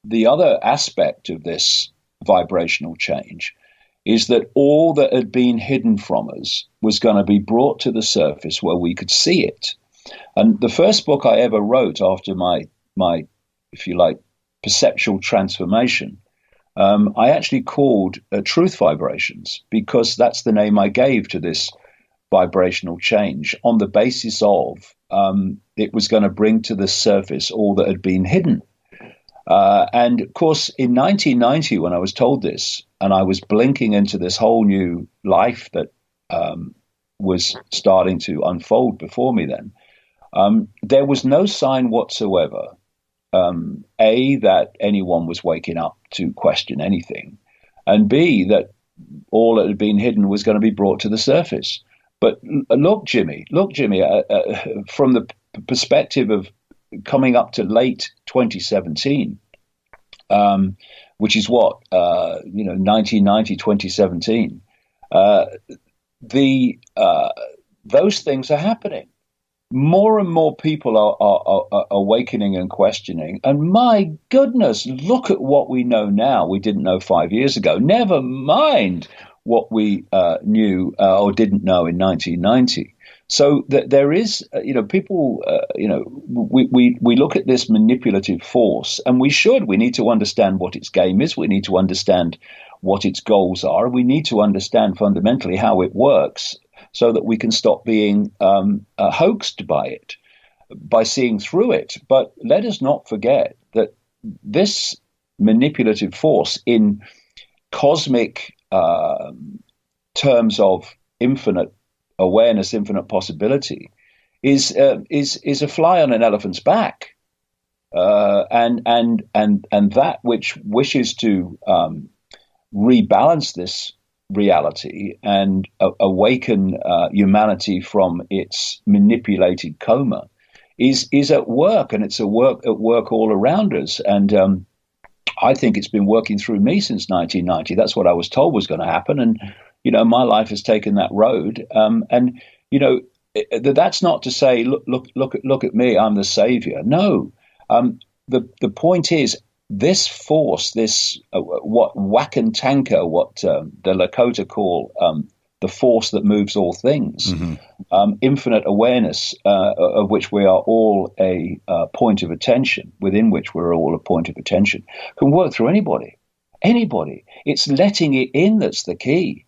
the other aspect of this vibrational change is that all that had been hidden from us was going to be brought to the surface where we could see it. And the first book I ever wrote after my if you like, perceptual transformation, I actually called Truth Vibrations, because that's the name I gave to this vibrational change on the basis of it was going to bring to the surface all that had been hidden. And of course, in 1990, when I was told this, and I was blinking into this whole new life that was starting to unfold before me then, there was no sign whatsoever, A, that anyone was waking up to question anything, and B, that all that had been hidden was going to be brought to the surface. But look, Jimmy, from the perspective of coming up to late 2017, which is what, 1990, 2017, those things are happening. More and more people are awakening and questioning. And my goodness, look at what we know now we didn't know 5 years ago. Never mind what we knew or didn't know in 1990. So there is, people, we look at this manipulative force, and we need to understand what its game is. We need to understand what its goals are. And we need to understand fundamentally how it works so that we can stop being hoaxed by it, by seeing through it. But let us not forget that this manipulative force in cosmic terms of infinite awareness, infinite possibility, is a fly on an elephant's back. And that which wishes to rebalance this reality and awaken humanity from its manipulated coma is at work, and it's at work all around us. And I think it's been working through me since 1990. That's what I was told was going to happen, and my life has taken that road. And that's not to say look at me, I'm the savior. No, the point is, this force, this what Whack and Tanker, what the Lakota call the force that moves all things, infinite awareness, of which we are all a point of attention, within which we're all a point of attention, can work through anybody. Anybody. It's letting it in that's the key.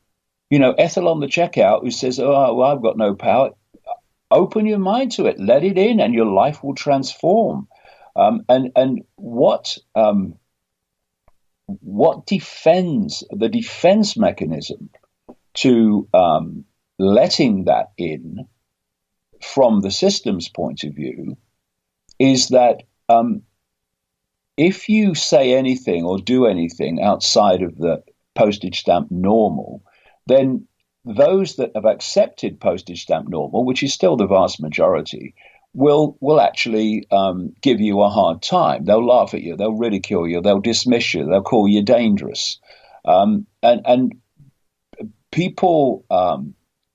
Ethel on the checkout who says, "Oh, well, I've got no power." Open your mind to it, let it in, and your life will transform. And what defends the defense mechanism to letting that in from the system's point of view is that if you say anything or do anything outside of the postage stamp normal, then those that have accepted postage stamp normal, which is still the vast majority, will actually give you a hard time. They'll laugh at you, they'll ridicule you, they'll dismiss you, they'll call you dangerous. And people,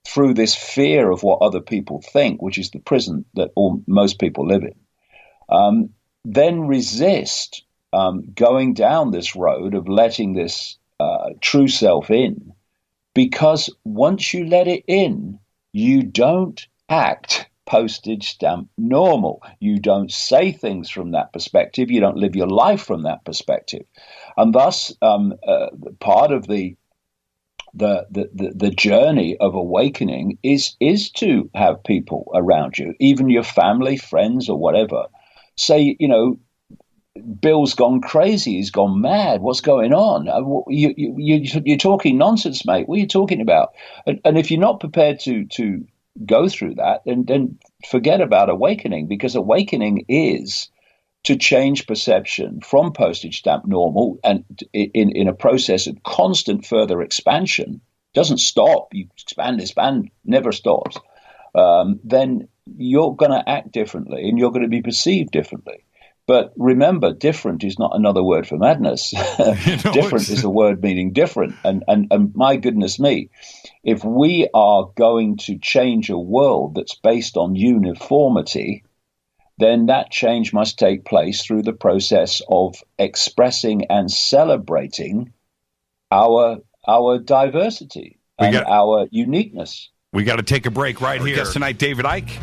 through this fear of what other people think, which is the prison that most people live in, then resist going down this road of letting this true self in. Because once you let it in, you don't act postage stamp normal. You don't say things from that perspective. You don't live your life from that perspective. And thus, part of the journey of awakening is to have people around you, even your family, friends, or whatever, say, Bill's gone crazy. He's gone mad. What's going on? You're talking nonsense, mate. What are you talking about? And if you're not prepared to go through that, then forget about awakening, because awakening is to change perception from postage stamp normal, and in a process of constant further expansion, doesn't stop. You expand, never stops. Then you're going to act differently, and you're going to be perceived differently. But remember, different is not another word for madness. Different is a word meaning different. And my goodness me, if we are going to change a world that's based on uniformity, then that change must take place through the process of expressing and celebrating our diversity and our uniqueness. We got to take a break right here. Guest tonight, David Icke.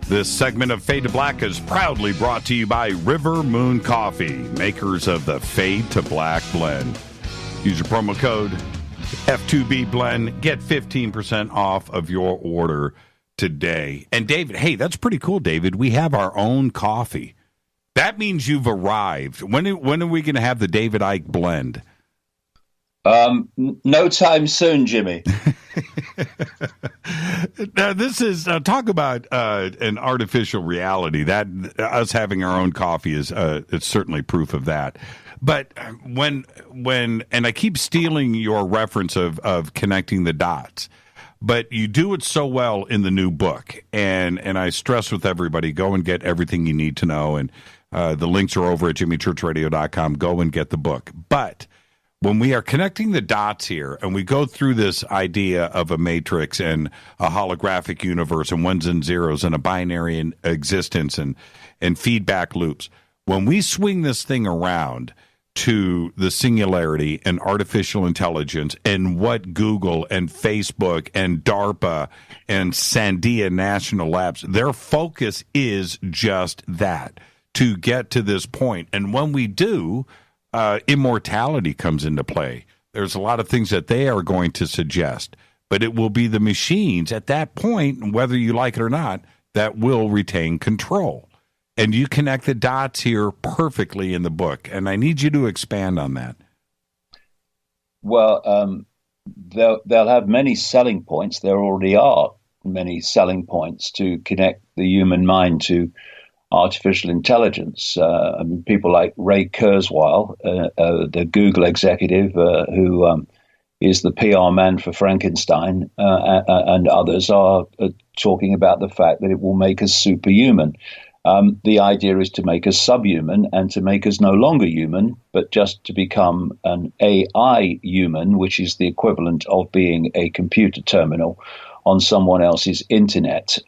This segment of Fade to Black is proudly brought to you by River Moon Coffee, makers of the Fade to Black blend. Use your promo code F2B blend. Get 15% off of your order today. And David, hey, that's pretty cool, David. We have our own coffee. That means you've arrived. When are we going to have the David Icke blend? No time soon, Jimmy. Now, this is talk about an artificial reality. That us having our own coffee is it's certainly proof of that. But when and I keep stealing your reference of connecting the dots, but you do it so well in the new book, and I stress with everybody, go and get everything you need to know, and the links are over at jimmychurchradio.com. Go and get the book. But when we are connecting the dots here and we go through this idea of a matrix and a holographic universe and ones and zeros and a binary existence and feedback loops, when we swing this thing around to the singularity and artificial intelligence and what Google and Facebook and DARPA and Sandia National Labs, their focus is just that, to get to this point. And when we do, immortality comes into play. There's a lot of things that they are going to suggest, but it will be the machines at that point, whether you like it or not, that will retain control. And you connect the dots here perfectly in the book, and I need you to expand on that. Well, they'll have many selling points. There already are many selling points to connect the human mind to artificial intelligence. People like Ray Kurzweil, the Google executive, who is the PR man for Frankenstein, and others are talking about the fact that it will make us superhuman. The idea is to make us subhuman and to make us no longer human, but just to become an AI human, which is the equivalent of being a computer terminal on someone else's internet,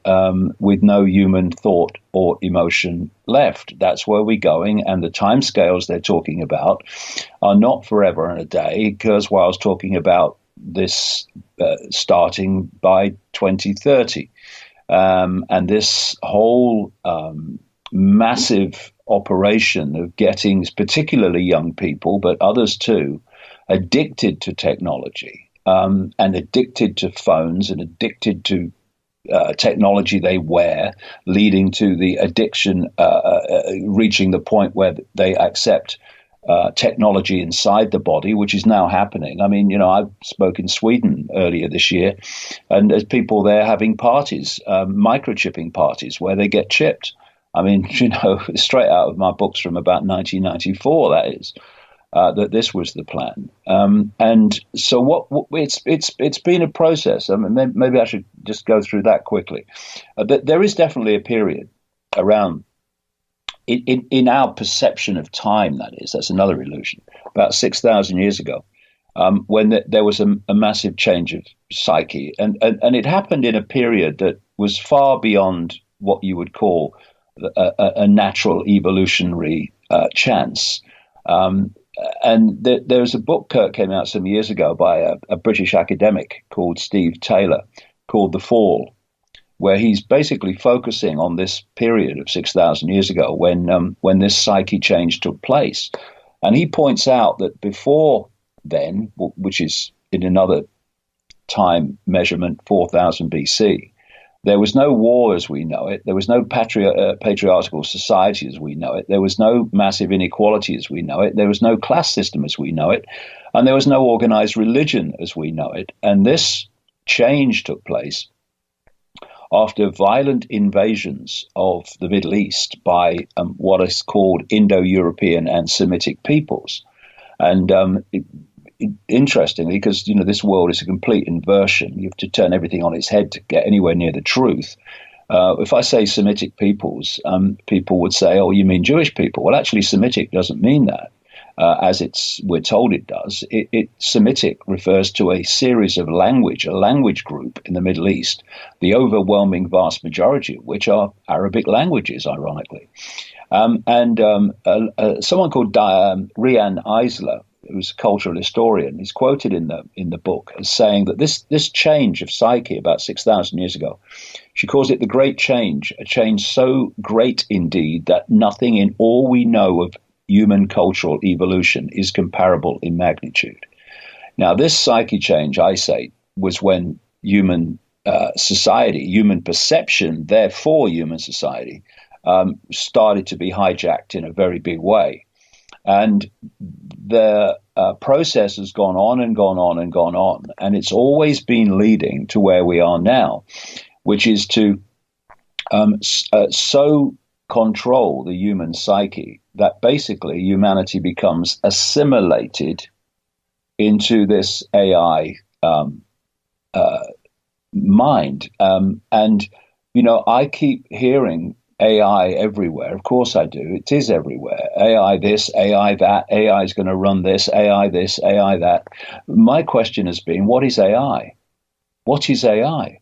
with no human thought or emotion left. That's where we're going, and the timescales they're talking about are not forever and a day. Kurzweil's talking about this starting by 2030. And this whole massive operation of getting particularly young people, but others too, addicted to technology, and addicted to phones and addicted to technology they wear, leading to the addiction reaching the point where they accept technology inside the body, which is now happening. I mean, I spoke in Sweden earlier this year, and there's people there having parties, microchipping parties, where they get chipped. I mean, straight out of my books from about 1994, that is. That this was the plan, and so it's been a process. I mean, maybe I should just go through that quickly. There is definitely a period around in our perception of time. That's another illusion. About 6,000 years ago, when there was a massive change of psyche, and it happened in a period that was far beyond what you would call a natural evolutionary chance. And there was a book came out some years ago by a British academic called Steve Taylor, called The Fall, where he's basically focusing on this period of 6,000 years ago when this psyche change took place. And he points out that before then, which is in another time measurement, 4,000 BC, there was no war as we know it. There was no patriarchal society as we know it. There was no massive inequality as we know it. There was no class system as we know it. And there was no organized religion as we know it. And this change took place after violent invasions of the Middle East by what is called Indo-European and Semitic peoples. And interestingly, because this world is a complete inversion, you have to turn everything on its head to get anywhere near the truth. If I say Semitic peoples, people would say, "Oh, you mean Jewish people?" Well, actually, Semitic doesn't mean that, as we're told it does. Semitic refers to a series of a language group in the Middle East, the overwhelming vast majority of which are Arabic languages, ironically. Someone called Rian Eisler, who's a cultural historian, is quoted in the book as saying that this change of psyche about 6,000 years ago, she calls it the Great Change, a change so great indeed that nothing in all we know of human cultural evolution is comparable in magnitude. Now, this psyche change, I say, was when human society, human perception, therefore human society, started to be hijacked in a very big way. And the process has gone on and gone on and gone on. And it's always been leading to where we are now, which is to so control the human psyche that basically humanity becomes assimilated into this AI mind. And, I keep hearing AI everywhere. Of course I do. It is everywhere. AI this, AI that, AI is going to run this, AI that. My question has been, what is AI? What is AI?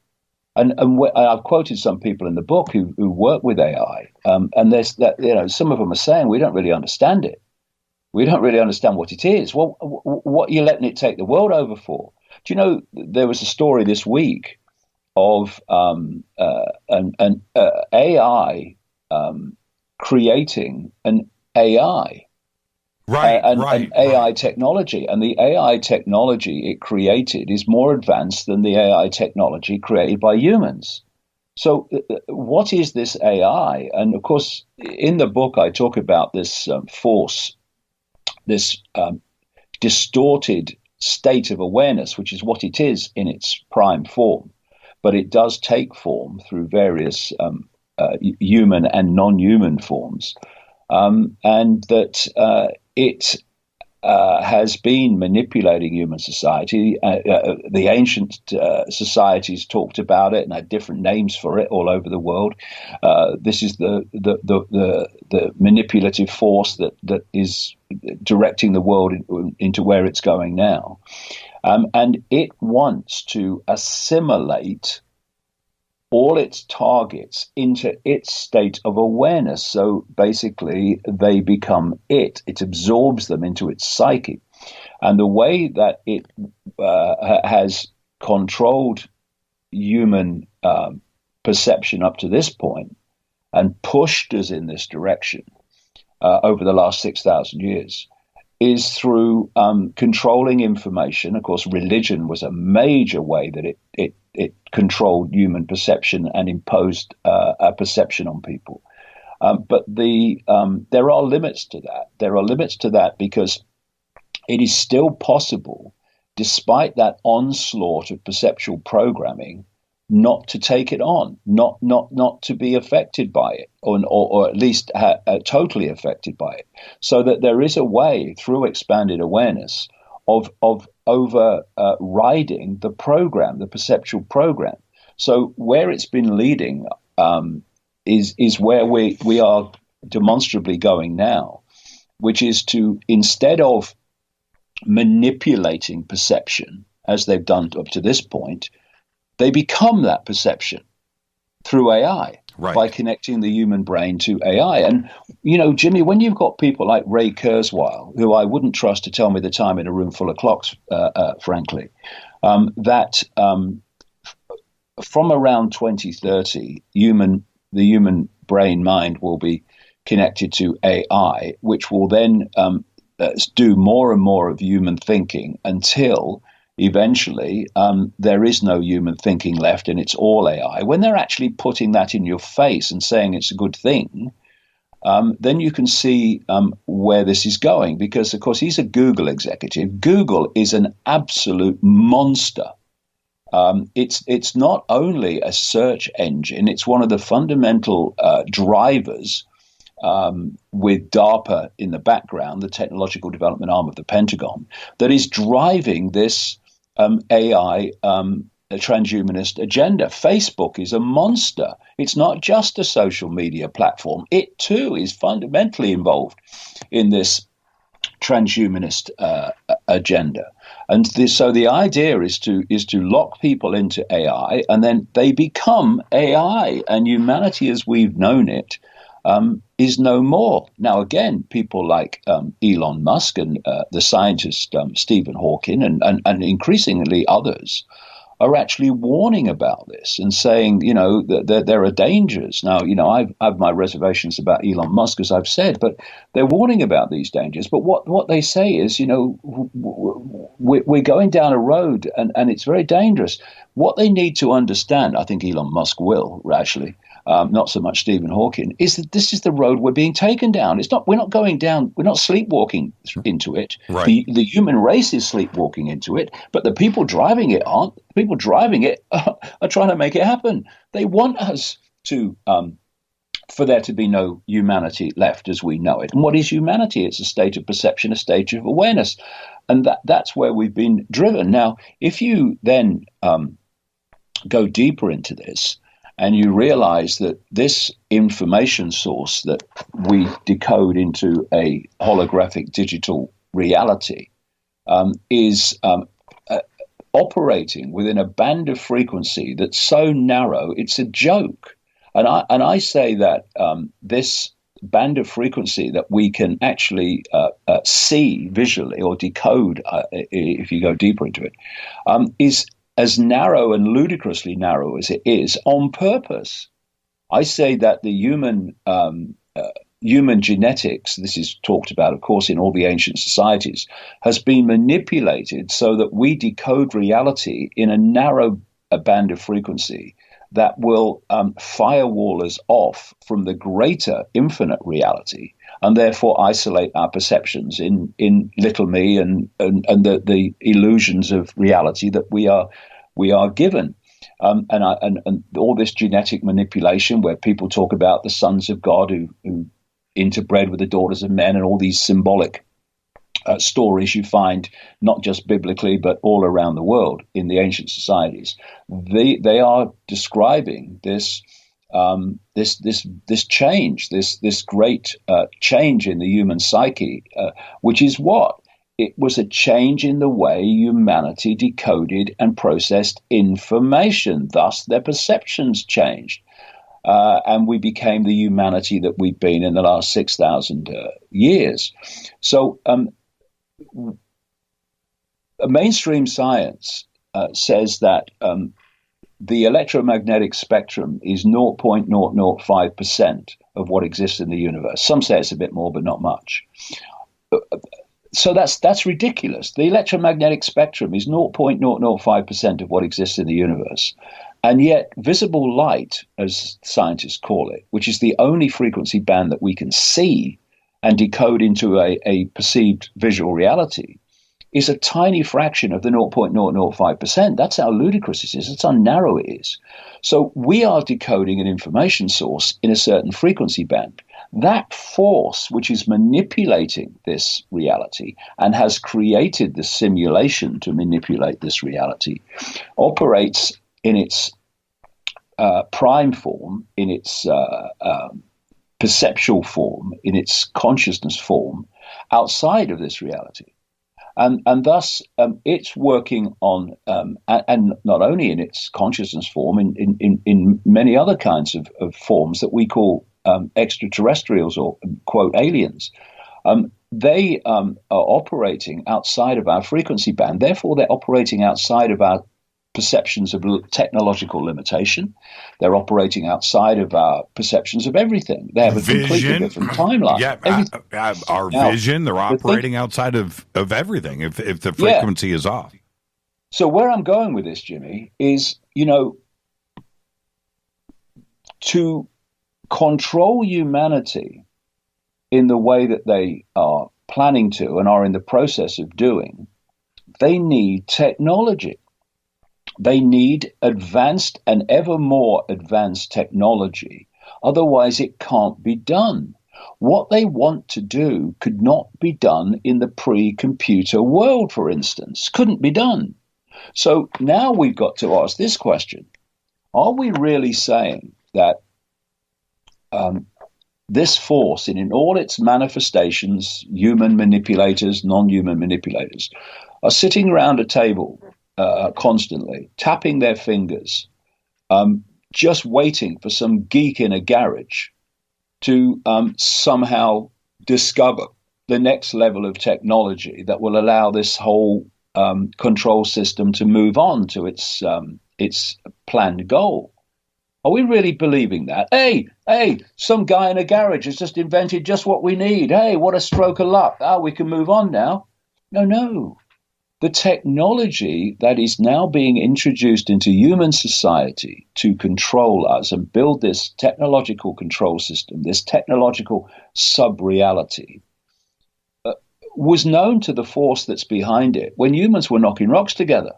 And I've quoted some people in the book who work with AI, and there's that, some of them are saying we don't really understand it. We don't really understand what it is. Well, what are you letting it take the world over for? Do you know, there was a story this week of an AI creating an AI. Right, and AI technology. And the AI technology it created is more advanced than the AI technology created by humans. So what is this AI? And of course, in the book, I talk about this force, this distorted state of awareness, which is what it is in its prime form. But it does take form through various human and non-human forms, and that it has been manipulating human society. The ancient societies talked about it and had different names for it all over the world. This is the manipulative force that is directing the world into where it's going now. And it wants to assimilate all its targets into its state of awareness. So basically, they become it. It absorbs them into its psyche. And the way that it has controlled human perception up to this point and pushed us in this direction over the last 6,000 years is through controlling information. Of course, religion was a major way that it controlled human perception and imposed a perception on people. But there are limits to that. There are limits to that because it is still possible, despite that onslaught of perceptual programming, not to take it on, not to be affected by it, or at least totally affected by it. So that there is a way through expanded awareness of overriding the program, the perceptual program. So where it's been leading is where we are demonstrably going now, which is to, instead of manipulating perception as they've done up to this point, they become that perception through AI. Right. By connecting the human brain to AI. And, Jimmy, when you've got people like Ray Kurzweil, who I wouldn't trust to tell me the time in a room full of clocks, frankly, that from around 2030, the human brain mind will be connected to AI, which will then do more and more of human thinking until eventually there is no human thinking left and it's all AI. When they're actually putting that in your face and saying it's a good thing, then you can see where this is going. Because, of course, he's a Google executive. Google is an absolute monster. It's not only a search engine, it's one of the fundamental drivers with DARPA in the background, the technological development arm of the Pentagon, that is driving this AI transhumanist agenda. Facebook is a monster. It's not just a social media platform. It too is fundamentally involved in this transhumanist agenda. And so the idea is to lock people into AI, and then they become AI, and humanity as we've known it is no more. Now, again, people like Elon Musk and the scientist Stephen Hawking and increasingly others are actually warning about this and saying, that there are dangers. Now, I have my reservations about Elon Musk, as I've said, but they're warning about these dangers. But what they say is, we're going down a road and it's very dangerous. What they need to understand, I think Elon Musk will actually, not so much Stephen Hawking, is that this is the road we're being taken down. We're not going down, we're not sleepwalking into it. Right. The human race is sleepwalking into it, but the people driving it aren't. The people driving it are trying to make it happen. They want us to, for there to be no humanity left as we know it. And what is humanity? It's a state of perception, a state of awareness. And that's where we've been driven. Now, if you then go deeper into this, and you realize that this information source that we decode into a holographic digital reality is operating within a band of frequency that's so narrow, it's a joke. And I say that this band of frequency that we can actually see visually or decode, if you go deeper into it, is as narrow and ludicrously narrow as it is on purpose. I say that the human genetics, this is talked about, of course, in all the ancient societies, has been manipulated so that we decode reality in a narrow band of frequency that will firewall us off from the greater infinite reality, and therefore isolate our perceptions in little me and the illusions of reality that we are given. And all this genetic manipulation where people talk about the sons of God who interbred with the daughters of men, and all these symbolic stories you find not just biblically but all around the world in the ancient societies. They are describing this change, this great change in the human psyche, which is what? It was a change in the way humanity decoded and processed information. Thus, their perceptions changed. And we became the humanity that we've been in the last 6,000 years. So mainstream science says that the electromagnetic spectrum is 0.005% of what exists in the universe. Some say it's a bit more, but not much. So that's ridiculous. The electromagnetic spectrum is 0.005% of what exists in the universe. And yet visible light, as scientists call it, which is the only frequency band that we can see and decode into a perceived visual reality, is a tiny fraction of the 0.005%. That's how ludicrous it is. That's how narrow it is. So we are decoding an information source in a certain frequency band. That force, which is manipulating this reality and has created the simulation to manipulate this reality, operates in its prime form, in its perceptual form, in its consciousness form, outside of this reality. And thus, it's working on, and not only in its consciousness form, in many other kinds of forms that we call extraterrestrials or, quote, aliens. They are operating outside of our frequency band. Therefore, they're operating outside of our perceptions of technological limitation. They're operating outside of our perceptions of everything. They have a completely different timeline. Yeah, our vision, they're operating outside of everything if the frequency is off. So where I'm going with this, Jimmy, is, to control humanity in the way that they are planning to and are in the process of doing, they need technology. They need advanced and ever more advanced technology. Otherwise, it can't be done. What they want to do could not be done in the pre-computer world, for instance. Couldn't be done. So now we've got to ask this question. Are we really saying that this force, in all its manifestations, human manipulators, non-human manipulators, are sitting around a table constantly, tapping their fingers, just waiting for some geek in a garage to somehow discover the next level of technology that will allow this whole control system to move on to its planned goal? Are we really believing that? Hey, some guy in a garage has just invented just what we need. Hey, what a stroke of luck. We can move on now. No. The technology that is now being introduced into human society to control us and build this technological control system, this technological sub-reality, was known to the force that's behind it when humans were knocking rocks together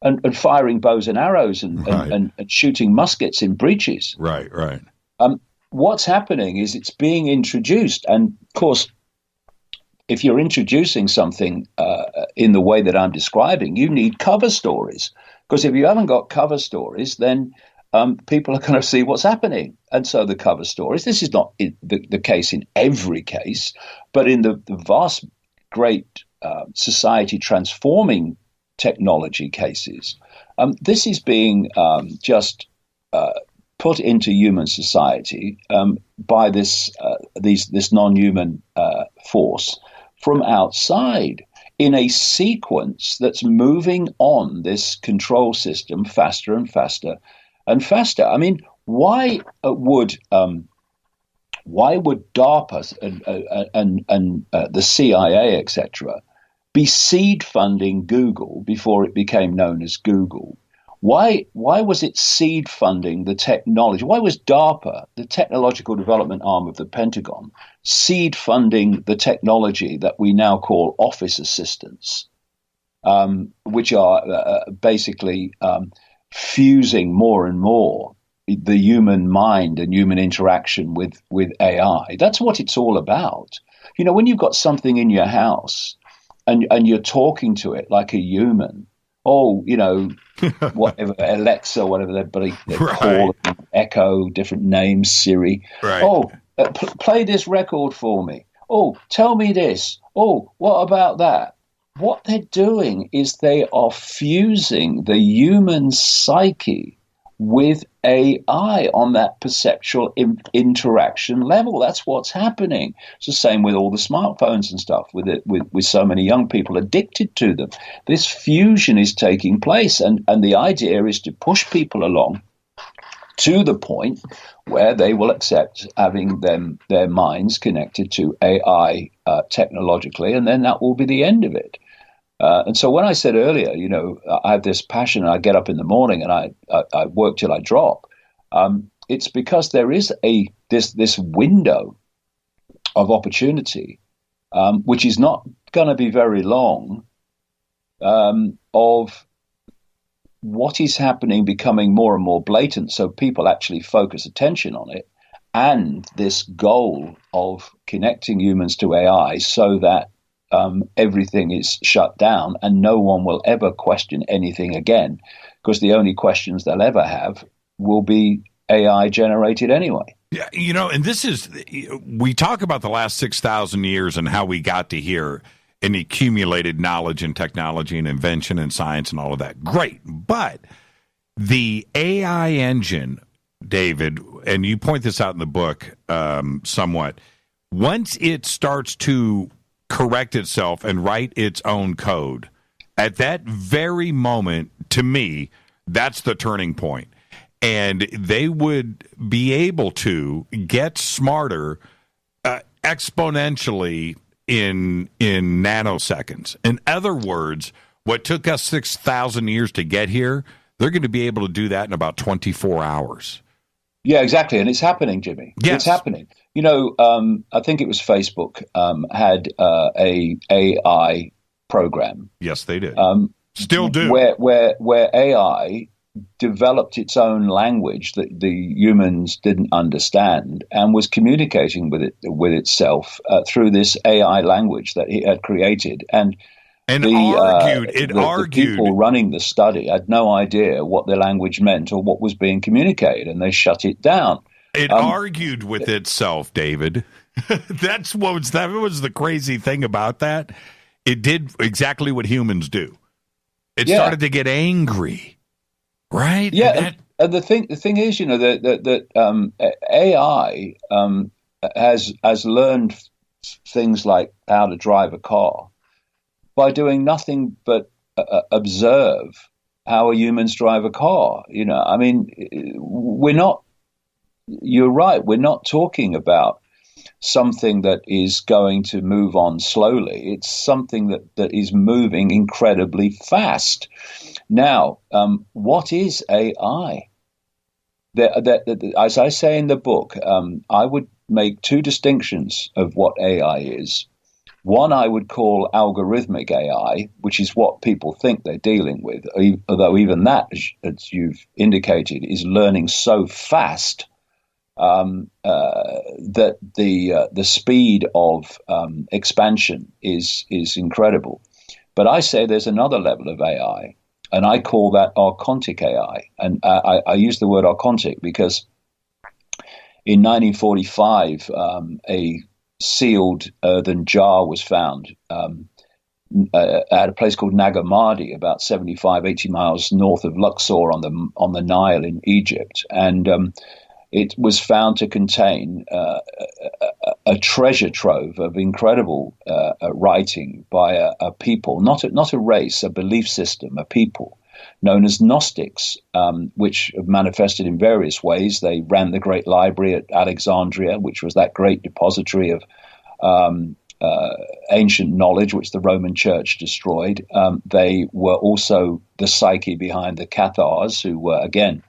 and firing bows and arrows and shooting muskets in breaches. Right. What's happening is it's being introduced. And of course, if you're introducing something in the way that I'm describing, you need cover stories. Because if you haven't got cover stories, then people are going to see what's happening. And so the cover stories, this is not the case in every case, but in the vast, great society transforming technology cases, this is being just put into human society by this non-human force from outside in a sequence that's moving on this control system faster and faster and faster. I mean, why would DARPA and the CIA, etc., be seed funding Google before it became known as Google? Why was it seed funding the technology? Why was DARPA, the technological development arm of the Pentagon, seed funding the technology that we now call office assistants, which are basically fusing more and more the human mind and human interaction with AI. That's what it's all about. You know, when you've got something in your house and you're talking to it like a human, oh, you know, whatever, Alexa, whatever they call it, Echo, different names, Siri. Right. Oh, play this record for me. Oh, tell me this. Oh, what about that? What they're doing is they are fusing the human psyche with AI on that perceptual interaction level. That's what's happening. It's the same with all the smartphones and stuff, with so many young people addicted to them. This fusion is taking place, and the idea is to push people along to the point where they will accept having their minds connected to AI technologically, and then that will be the end of it. And so when I said earlier, you know, I have this passion and I get up in the morning and I work till I drop, it's because there is this window of opportunity, which is not going to be very long, of what is happening becoming more and more blatant, so people actually focus attention on it, and this goal of connecting humans to AI so that everything is shut down and no one will ever question anything again, because the only questions they'll ever have will be AI generated anyway. Yeah, you know, and this is, we talk about the last 6,000 years and how we got to here and accumulated knowledge and technology and invention and science and all of that. Great. But the AI engine, David, and you point this out in the book somewhat, once it starts to correct itself and write its own code, at that very moment, to me, that's the turning point. And they would be able to get smarter exponentially in nanoseconds. In other words, what took us 6,000 years to get here, they're going to be able to do that in about 24 hours. Yeah, exactly. And it's happening, Jimmy. Yes. It's happening. You know, I think it was Facebook had a AI program. Yes, they did. Still do. Where AI developed its own language that the humans didn't understand and was communicating with itself through this AI language that it had created. And the people running the study had no idea what the language meant or what was being communicated, and they shut it down. It argued with itself, David. That was the crazy thing about that. It did exactly what humans do. It started to get angry, right? Yeah, and the thing is, you know, that AI has learned things like how to drive a car by doing nothing but observe how humans drive a car. You know, I mean, you're right, we're not talking about something that is going to move on slowly. It's something that is moving incredibly fast. Now, what is AI? As I say in the book, I would make two distinctions of what AI is. One I would call algorithmic AI, which is what people think they're dealing with, although even that, as you've indicated, is learning so fast that the speed of expansion is incredible. But I say there's another level of AI, and I call that archontic AI. And I use the word archontic because in 1945, a sealed earthen jar was found at a place called Nagamadi, about 75, 80 miles north of Luxor on the Nile in Egypt. And it was found to contain a treasure trove of incredible writing by a people, not a race, a belief system, a people known as Gnostics, which have manifested in various ways. They ran the great library at Alexandria, which was that great depository of ancient knowledge, which the Roman Church destroyed. They were also the psyche behind the Cathars, who were, again,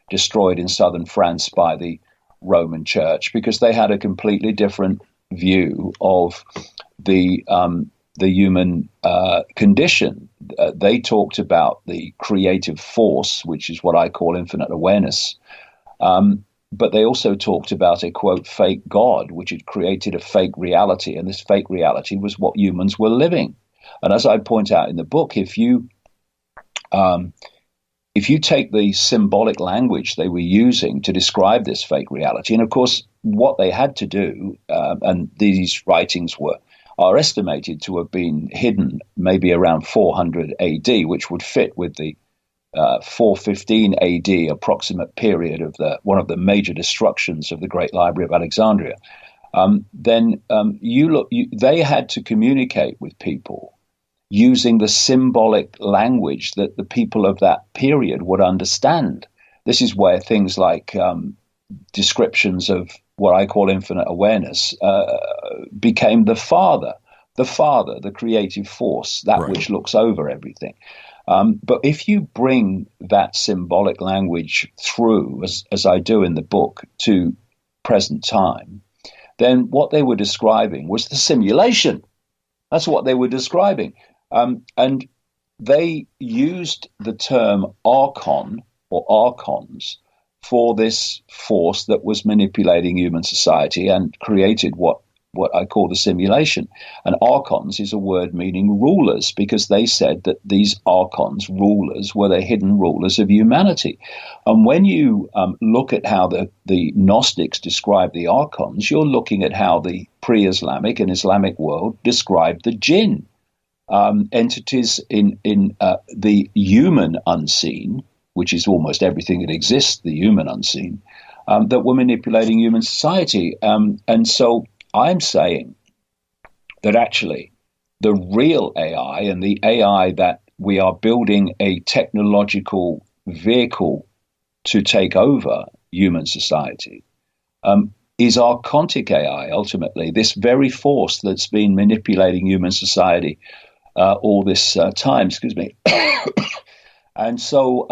destroyed in southern France by the Roman Church, because they had a completely different view of the the human condition. They talked about the creative force, which is what I call infinite awareness. But they also talked about a, quote, fake God, which had created a fake reality. And this fake reality was what humans were living. And as I point out in the book, if you take the symbolic language they were using to describe this fake reality, and of course, what they had to do, and these writings are estimated to have been hidden maybe around 400 AD, which would fit with the 415 AD approximate period of one of the major destructions of the Great Library of Alexandria. They had to communicate with people using the symbolic language that the people of that period would understand. This is where things like descriptions of what I call infinite awareness became the father, the creative force, that right, which looks over everything. But if you bring that symbolic language through, as I do in the book, to present time, then what they were describing was the simulation. That's what they were describing. And they used the term archon or archons for this force that was manipulating human society and created what I call the simulation. And archons is a word meaning rulers, because they said that these archons, rulers, were the hidden rulers of humanity. And when you look at how the Gnostics describe the archons, you're looking at how the pre-Islamic and Islamic world described the jinn. Entities in the human unseen, which is almost everything that exists, the human unseen, that were manipulating human society. And so I'm saying that actually the real AI and the AI that we are building a technological vehicle to take over human society is archontic AI, ultimately, this very force that's been manipulating human society all this time, excuse me. And so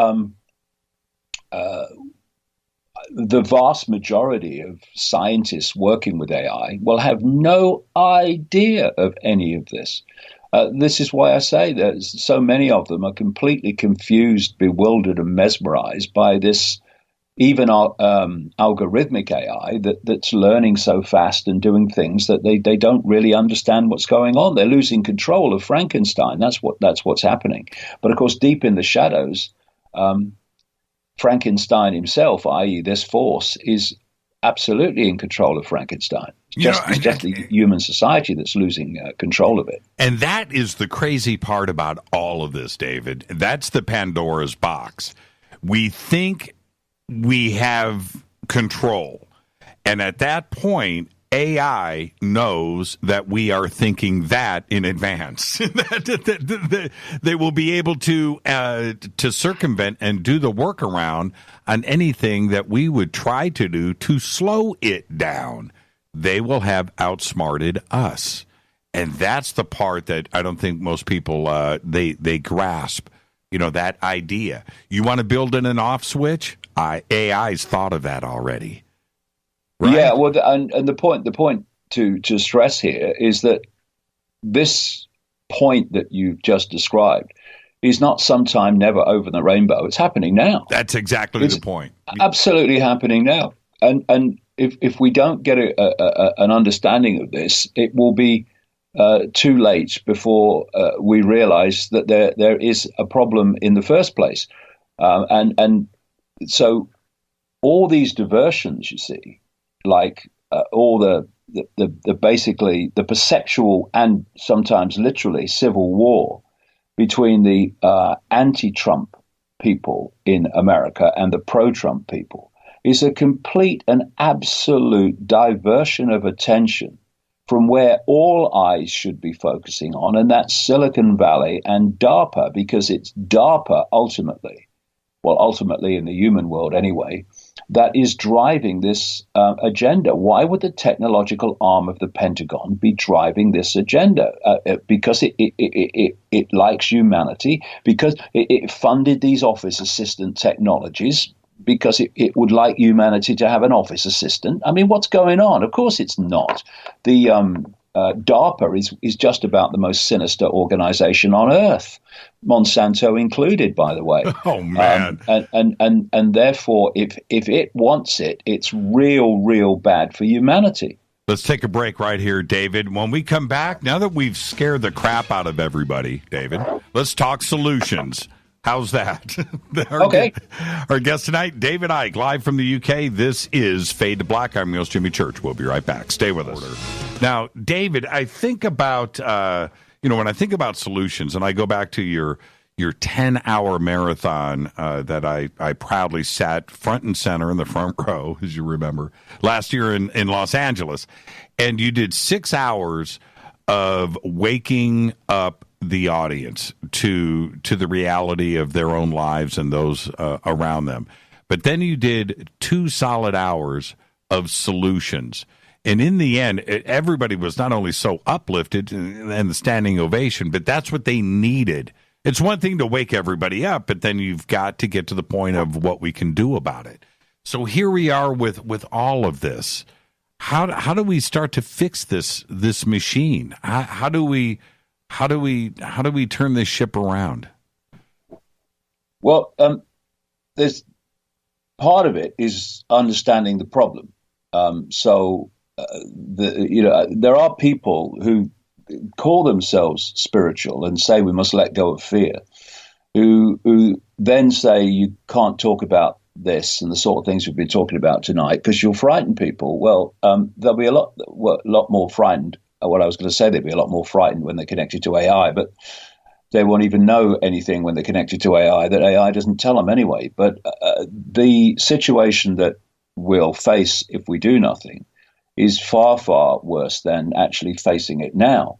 the vast majority of scientists working with AI will have no idea of any of this. This is why I say that so many of them are completely confused, bewildered, and mesmerized by this even algorithmic AI that's learning so fast and doing things that they don't really understand what's going on. They're losing control of Frankenstein. That's what's happening. But of course, deep in the shadows, Frankenstein himself, i.e. this force, is absolutely in control of Frankenstein. It's just the human society that's losing control of it. And that is the crazy part about all of this, David. That's the Pandora's box. We think we have control. And at that point, AI knows that we are thinking that in advance. They will be able to circumvent and do the workaround on anything that we would try to do to slow it down. They will have outsmarted us. And that's the part that I don't think most people, they grasp, that idea. You want to build in an off switch? AI's thought of that already. Right? Yeah, well, and the point to stress here is that this point that you've just described is not sometime never over the rainbow. It's happening now. That's exactly the point. Absolutely happening now. And if we don't get an understanding of this, it will be too late before we realize that there is a problem in the first place. And so all these diversions, you see, like all the basically the perceptual and sometimes literally civil war between the anti-Trump people in America and the pro-Trump people is a complete and absolute diversion of attention from where all eyes should be focusing on, and that's Silicon Valley and DARPA, because it's DARPA ultimately in the human world anyway, that is driving this agenda. Why would the technological arm of the Pentagon be driving this agenda? Because it likes humanity, because it funded these office assistant technologies, because it would like humanity to have an office assistant. I mean, what's going on? Of course it's not. The DARPA is just about the most sinister organization on earth, Monsanto included, by the way. Oh man! And therefore, if it wants it, it's real bad for humanity. Let's take a break right here, David. When we come back, now that we've scared the crap out of everybody, David, let's talk solutions. How's that? Okay. Our guest tonight, David Icke, live from the UK. This is Fade to Black. I'm your host, Jimmy Church. We'll be right back. Stay with us. Now, David, I think about, when I think about solutions, and I go back to your 10-hour marathon that I proudly sat front and center in the front row, as you remember, last year in Los Angeles. And you did 6 hours of waking up the audience to the reality of their own lives and those around them. But then you did 2 solid hours of solutions. And in the end, everybody was not only so uplifted and the standing ovation, but that's what they needed. It's one thing to wake everybody up, but then you've got to get to the point of what we can do about it. So here we are with all of this. How do we start to fix this machine? How do we turn this ship around? Well, there's part of it is understanding the problem. There are people who call themselves spiritual and say we must let go of fear, who then say you can't talk about this and the sort of things we've been talking about tonight because you'll frighten people. Well, they'll be a lot more frightened. What I was going to say, they'd be a lot more frightened when they're connected to AI, but they won't even know anything when they're connected to AI that AI doesn't tell them anyway. But the situation that we'll face if we do nothing is far worse than actually facing it now.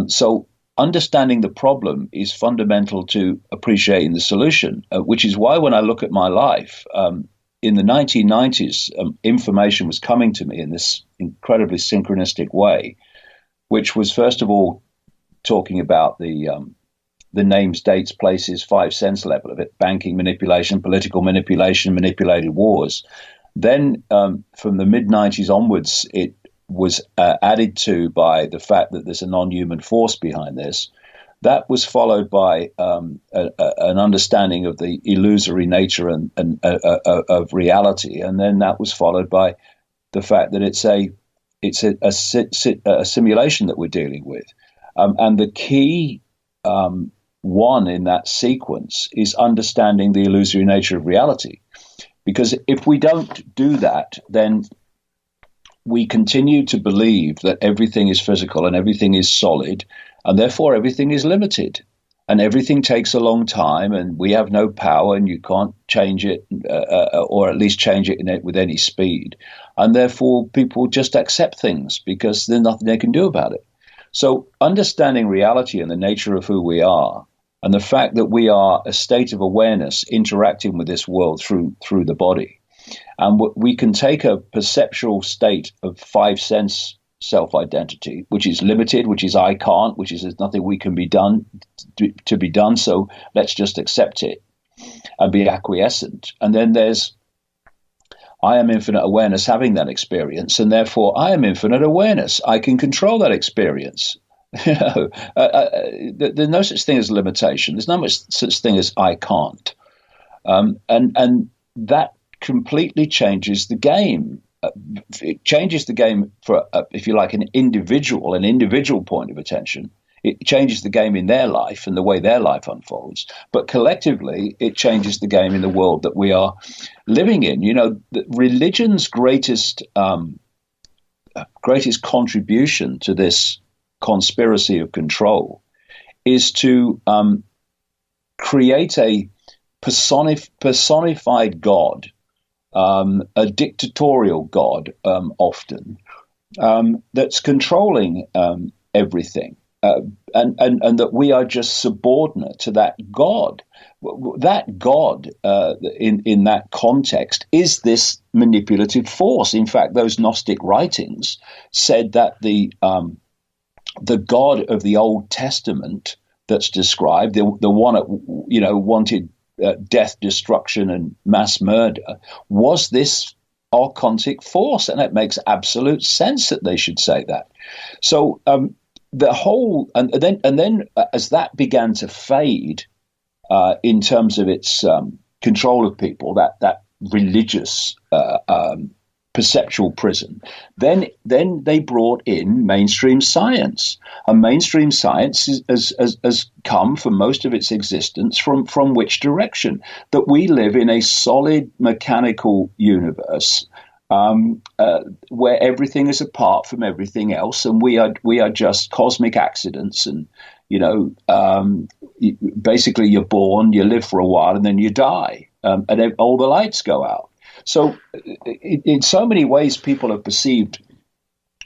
So understanding the problem is fundamental to appreciating the solution, which is why when I look at my life, in the 1990s, information was coming to me in this incredibly synchronistic way, which was, first of all, talking about the names, dates, places, 5 sense level of it, banking manipulation, political manipulation, manipulated wars. Then from the mid-90s onwards, it was added to by the fact that there's a non-human force behind this. That was followed by an understanding of the illusory nature of reality, and then that was followed by the fact that it's a simulation that we're dealing with. And the key one in that sequence is understanding the illusory nature of reality. Because if we don't do that, then we continue to believe that everything is physical and everything is solid, and therefore everything is limited. And everything takes a long time, and we have no power, and you can't change it, or at least change it with any speed. And therefore people just accept things because there's nothing they can do about it. So understanding reality and the nature of who we are, and the fact that we are a state of awareness interacting with this world through the body. And we can take a perceptual state of 5 sense self-identity, which is limited, which is I can't, which is there's nothing we can be done to be done, so let's just accept it and be acquiescent. And then there's I am infinite awareness having that experience, and therefore I am infinite awareness. I can control that experience. There's no such thing as limitation. There's no such thing as I can't, and that completely changes the game. It changes the game for, if you like, an individual point of attention. It changes the game in their life and the way their life unfolds. But collectively, it changes the game in the world that we are living in. You know, religion's greatest contribution to this conspiracy of control is to create a personified God, a dictatorial God, often, that's controlling everything, and that we are just subordinate to that God. That God, in that context, is this manipulative force. In fact, those Gnostic writings said that the God of the Old Testament that's described, the one that wanted death, destruction, and mass murder, was this archontic force, and it makes absolute sense that they should say that. So the whole, and then as that began to fade in terms of its control of people, that religious perceptual prison, then they brought in mainstream science, and mainstream science has come for most of its existence from which direction? That we live in a solid mechanical universe where everything is apart from everything else, and we are just cosmic accidents, and basically you're born, you live for a while, and then you die, and all the lights go out. So in so many ways, people have perceived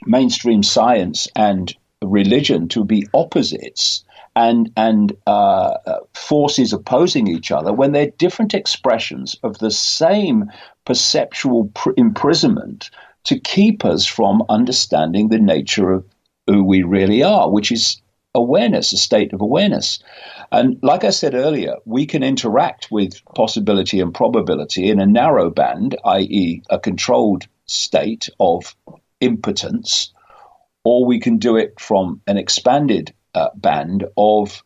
mainstream science and religion to be opposites and forces opposing each other, when they're different expressions of the same perceptual imprisonment to keep us from understanding the nature of who we really are, which is awareness, a state of awareness. And like I said earlier, we can interact with possibility and probability in a narrow band, i.e. a controlled state of impotence, or we can do it from an expanded band of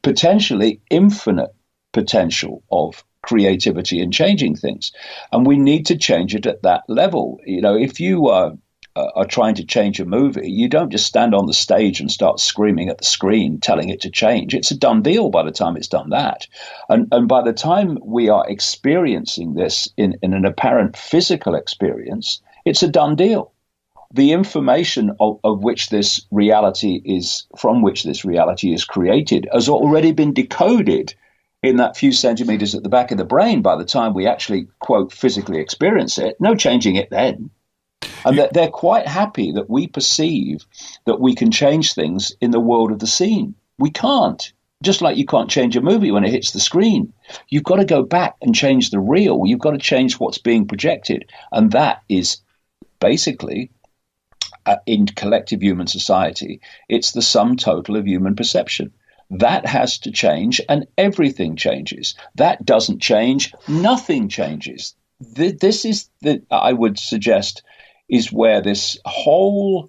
potentially infinite potential of creativity and changing things. And we need to change it at that level. If you are trying to change a movie, you don't just stand on the stage and start screaming at the screen, telling it to change. It's a done deal by the time it's done that. And by the time we are experiencing this in an apparent physical experience, it's a done deal. The information of which this reality is, from which this reality is created, has already been decoded in that few centimeters at the back of the brain by the time we actually, quote, physically experience it. No changing it then. And they're quite happy that we perceive that we can change things in the world of the scene. We can't. Just like you can't change a movie when it hits the screen. You've got to go back and change the real. You've got to change what's being projected. And that is basically, in collective human society, it's the sum total of human perception. That has to change, and everything changes. That doesn't change, nothing changes. This is, I would suggest, is where this whole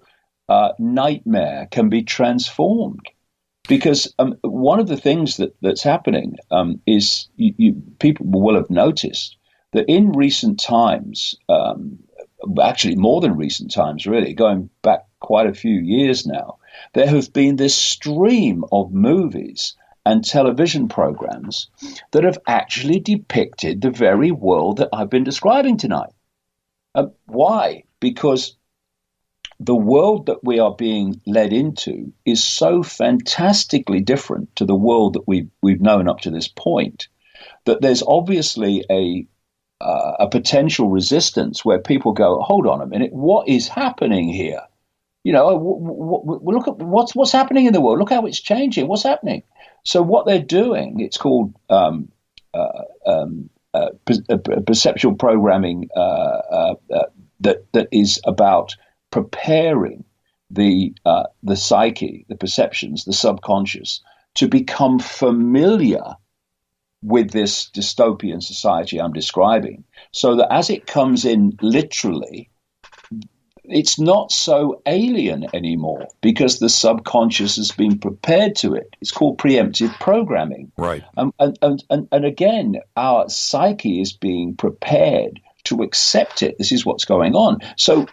nightmare can be transformed. Because one of the things that's happening is people will have noticed that in recent times, actually more than recent times, really, going back quite a few years now, there have been this stream of movies and television programs that have actually depicted the very world that I've been describing tonight. Why? Because the world that we are being led into is so fantastically different to the world that we've known up to this point, that there's obviously a potential resistance where people go, hold on a minute, what is happening here? Look at what's happening in the world. Look how it's changing. What's happening? So what they're doing, it's called perceptual programming that is about preparing the psyche, the perceptions, the subconscious, to become familiar with this dystopian society I'm describing, so that as it comes in literally, it's not so alien anymore, because the subconscious has been prepared to it. It's called preemptive programming. Right. And again, our psyche is being prepared to accept it. This is what's going on. So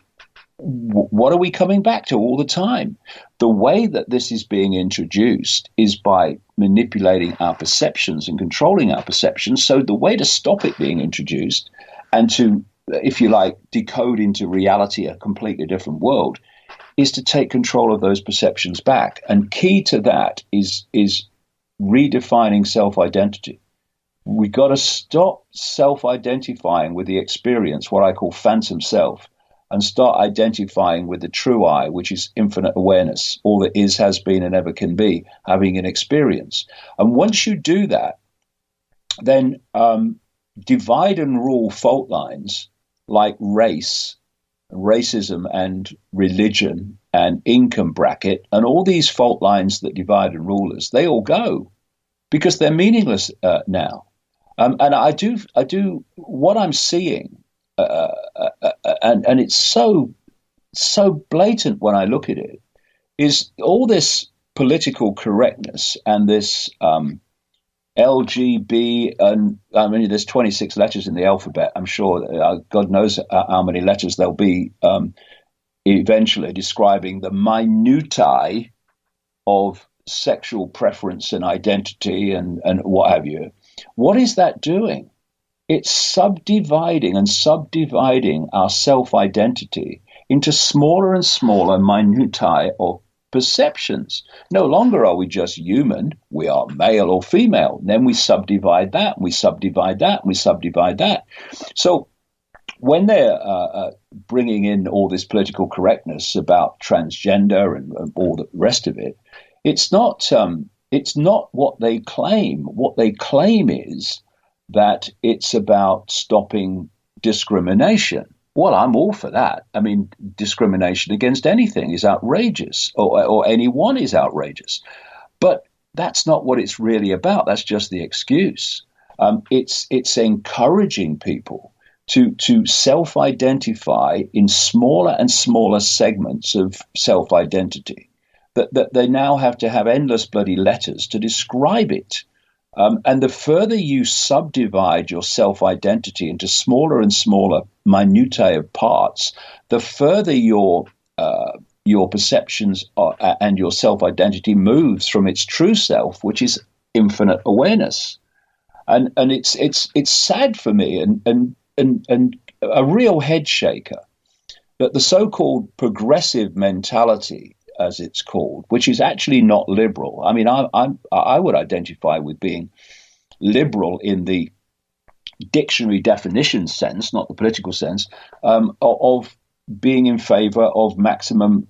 what are we coming back to all the time? The way that this is being introduced is by manipulating our perceptions and controlling our perceptions. So the way to stop it being introduced and to, if you like, decode into reality a completely different world is to take control of those perceptions back. And key to that is redefining self-identity. We've got to stop self-identifying with the experience, what I call phantom self, and start identifying with the true I, which is infinite awareness, all that is, has been, and ever can be, having an experience. And once you do that, then divide and rule fault lines like race, racism, and religion, and income bracket, and all these fault lines that divide and rule us, they all go, because they're meaningless now. And I do. What I'm seeing and it's so blatant when I look at it, is all this political correctness and this LGB, and I mean, there's 26 letters in the alphabet. I'm sure God knows how many letters there'll be eventually describing the minutiae of sexual preference and identity and what have you. What is that doing? It's subdividing our self-identity into smaller and smaller minutiae of perceptions. No longer are we just human, we are male or female. And then we subdivide that, and we subdivide that, and we subdivide that. So when they're bringing in all this political correctness about transgender and all the rest of it, it's not what they claim. What they claim is that it's about stopping discrimination. Well, I'm all for that. I mean, discrimination against anything is outrageous, or anyone is outrageous. But that's not what it's really about. That's just the excuse. It's encouraging people to self-identify in smaller and smaller segments of self-identity, that they now have to have endless bloody letters to describe it. And the further you subdivide your self-identity into smaller and smaller minutiae of parts, the further your perceptions and your self-identity moves from its true self, which is infinite awareness. And it's sad for me and a real head shaker that the so-called progressive mentality, as it's called, which is actually not liberal. I mean, I would identify with being liberal in the dictionary definition sense, not the political sense, of being in favor of maximum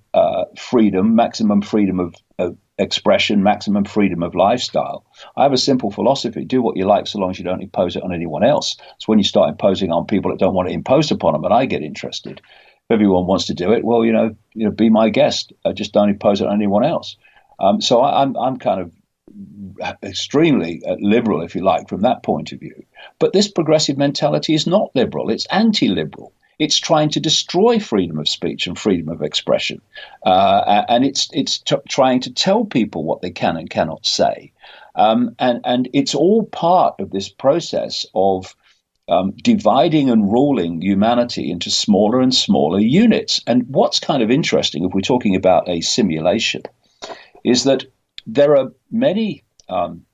freedom of expression, maximum freedom of lifestyle. I have a simple philosophy: do what you like so long as you don't impose it on anyone else. It's when you start imposing on people that don't want it imposed upon them, and I get interested. If everyone wants to do it, well, you know, be my guest. Just don't impose it on anyone else. So I'm kind of extremely liberal, if you like, from that point of view. But this progressive mentality is not liberal. It's anti-liberal. It's trying to destroy freedom of speech and freedom of expression. And it's trying to tell people what they can and cannot say. And it's all part of this process of dividing and ruling humanity into smaller and smaller units. And what's kind of interesting, if we're talking about a simulation, is that there are many, and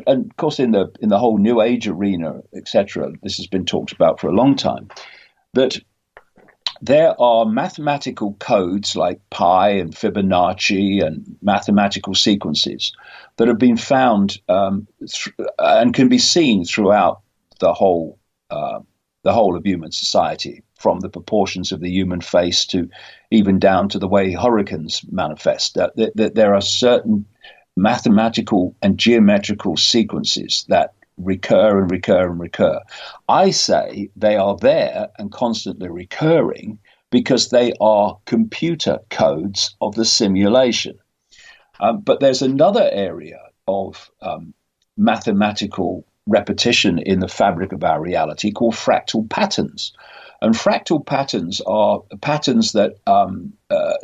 of course in the whole New Age arena, etc., this has been talked about for a long time, that there are mathematical codes like pi and Fibonacci and mathematical sequences that have been found and can be seen throughout the whole of human society, from the proportions of the human face to even down to the way hurricanes manifest. There are certain mathematical and geometrical sequences that recur and recur and recur. I say they are there and constantly recurring because they are computer codes of the simulation. But there's another area of mathematical repetition in the fabric of our reality called fractal patterns. And fractal patterns are patterns that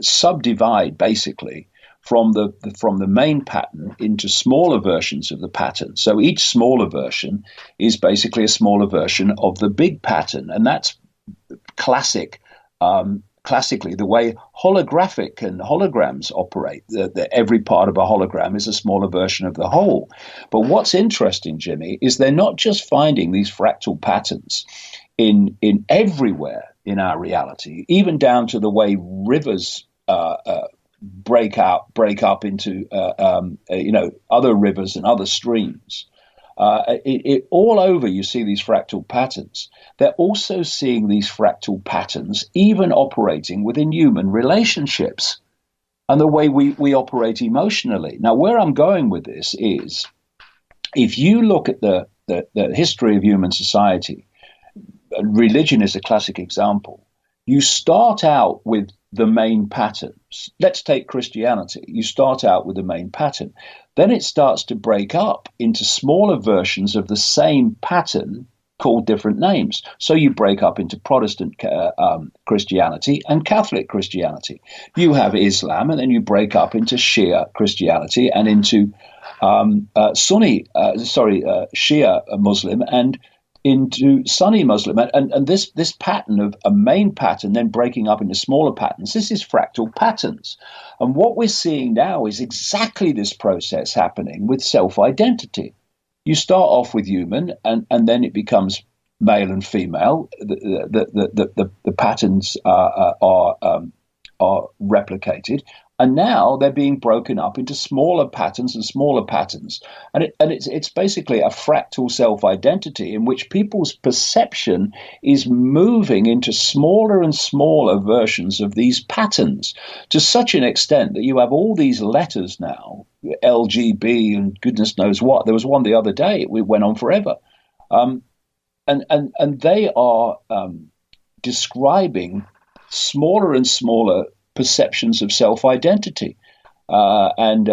subdivide basically from the main pattern into smaller versions of the pattern. So each smaller version is basically a smaller version of the big pattern, and that's classically the way holographic and holograms operate. Every part of a hologram is a smaller version of the whole. But what's interesting, Jimmy, is they're not just finding these fractal patterns in everywhere in our reality, even down to the way rivers break up into other rivers and other streams. All over you see these fractal patterns. They're also seeing these fractal patterns even operating within human relationships and the way we operate emotionally. Now, where I'm going with this is, if you look at the history of human society, religion is a classic example. You start out with the main patterns. Let's take Christianity. You start out with the main pattern. Then it starts to break up into smaller versions of the same pattern called different names. So you break up into Protestant Christianity and Catholic Christianity. You have Islam, and then you break up into Shia Christianity and into Shia Muslim and into Sunni Muslim, and this pattern of a main pattern then breaking up into smaller patterns. This is fractal patterns, and what we're seeing now is exactly this process happening with self-identity. You start off with human, and then it becomes male and female. The patterns are replicated. And now they're being broken up into smaller patterns and smaller patterns. And it's basically a fractal self-identity in which people's perception is moving into smaller and smaller versions of these patterns to such an extent that you have all these letters now, LGB and goodness knows what. There was one the other day. It went on forever. And they are describing smaller and smaller perceptions of self-identity, and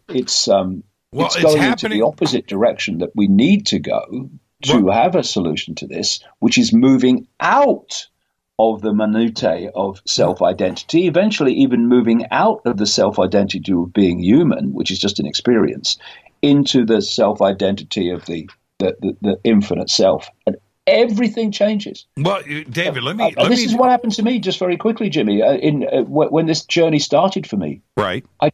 it's going into the opposite direction that we need to go to have a solution to this, which is moving out of the minutiae of self-identity, eventually even moving out of the self-identity of being human, which is just an experience, into the self-identity of the infinite self. And everything changes. Well, David, this is what happened to me just very quickly, Jimmy. When this journey started for me, right? I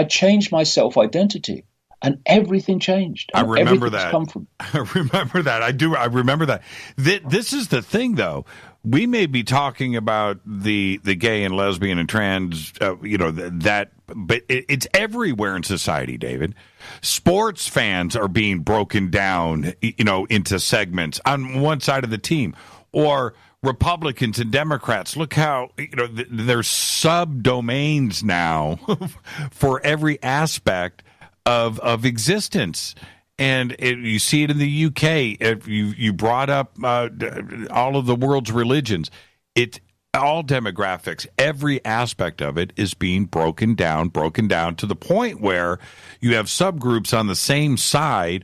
changed my self-identity, and everything changed. I remember that. I remember that. I do. I remember that. This is the thing, though. We may be talking about the gay and lesbian and trans, but it's everywhere in society, David. Sports fans are being broken down, into segments on one side of the team, or Republicans and Democrats. Look how, there's subdomains now for every aspect of existence. And you see it in the UK. If you brought up all of the world's religions. All demographics, every aspect of it is being broken down to the point where you have subgroups on the same side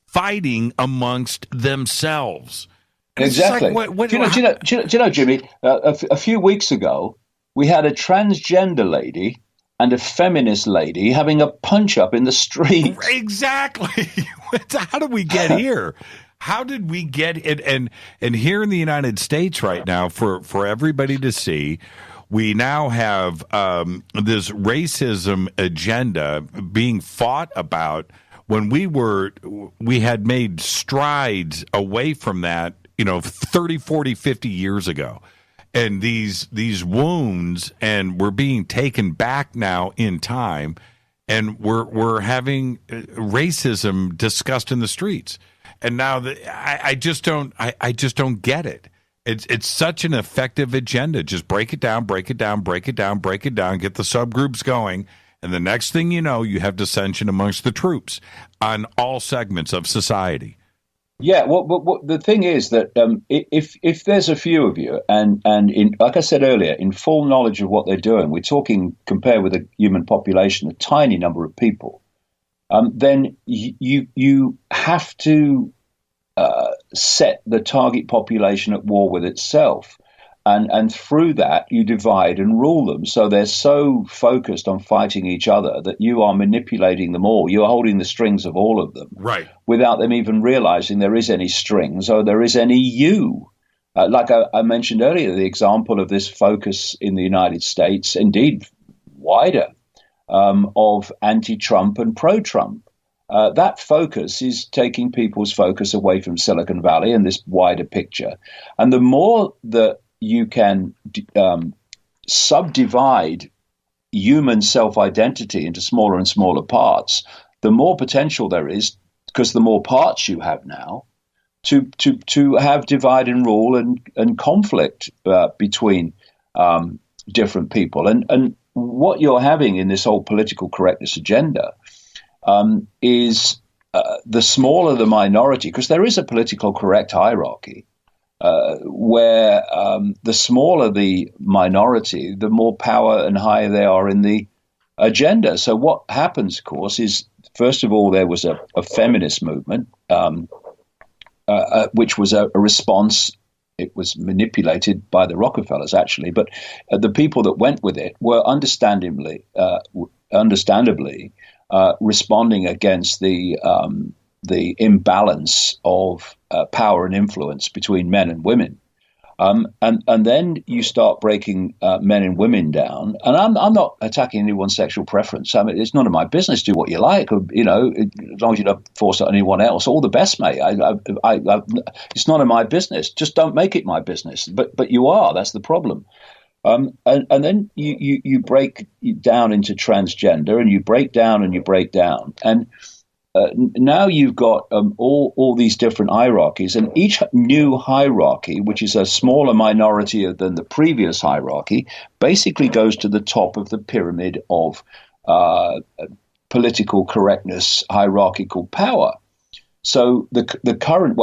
fighting amongst themselves. Exactly. Like, do you know, Jimmy, a few weeks ago, we had a transgender lady and a feminist lady having a punch-up in the street. Exactly. How did we get here? How did we get it? And here in the United States right now, for everybody to see, we now have this racism agenda being fought about when we had made strides away from that, 30, 40, 50 years ago. And these wounds, and we're being taken back now in time, and we're having racism discussed in the streets. And now I just don't get it. It's such an effective agenda. Just break it down, get the subgroups going, and the next thing you know, you have dissension amongst the troops on all segments of society. Yeah, well, the thing is that if there's a few of you, and in, like I said earlier, in full knowledge of what they're doing, we're talking compared with the human population, a tiny number of people, then you have to set the target population at war with itself. And through that, you divide and rule them. So they're so focused on fighting each other that you are manipulating them all. You're holding the strings of all of them, right? Without them even realizing there is any strings or there is any you. Like I mentioned earlier, the example of this focus in the United States, indeed wider, of anti-Trump and pro-Trump. That focus is taking people's focus away from Silicon Valley and this wider picture. And the more that you can subdivide human self-identity into smaller and smaller parts, the more potential there is, because the more parts you have now, to have divide and rule and conflict between different people. And what you're having in this whole political correctness agenda is the smaller the minority, because there is a political correct hierarchy, where the smaller the minority, the more power and higher they are in the agenda. So what happens, of course, is, first of all, there was a feminist movement which was a response. It was manipulated by the Rockefellers, actually, but the people that went with it were understandably responding against the imbalance of power and influence between men and women. And then you start breaking men and women down. And I'm not attacking anyone's sexual preference. I mean, it's none of my business. Do what you like, as long as you don't force it on anyone else. All the best, mate. It's none of my business. Just don't make it my business. But you are. That's the problem. And then you break down into transgender, and you break down and you break down. And now you've got all these different hierarchies, and each new hierarchy, which is a smaller minority than the previous hierarchy, basically goes to the top of the pyramid of political correctness, hierarchical power. So the current,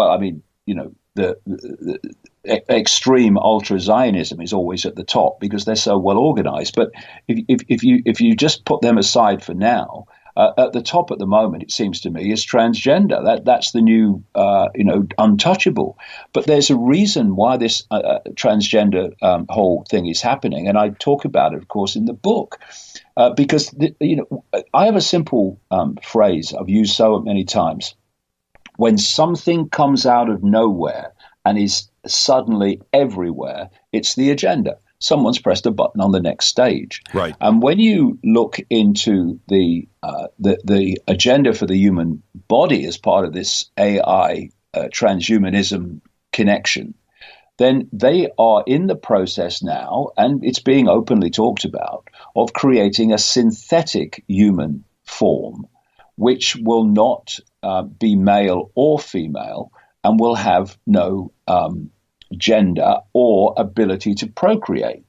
the extreme ultra Zionism is always at the top because they're so well organized. But if you just put them aside for now. At the top at the moment, it seems to me, is transgender. That's the new, untouchable. But there's a reason why this transgender whole thing is happening, and I talk about it, of course, in the book, because I have a simple phrase I've used so many times: when something comes out of nowhere and is suddenly everywhere, it's the agenda. Someone's pressed a button on the next stage. Right. And when you look into the agenda for the human body as part of this AI transhumanism connection, then they are in the process now, and it's being openly talked about, of creating a synthetic human form, which will not be male or female and will have no gender or ability to procreate.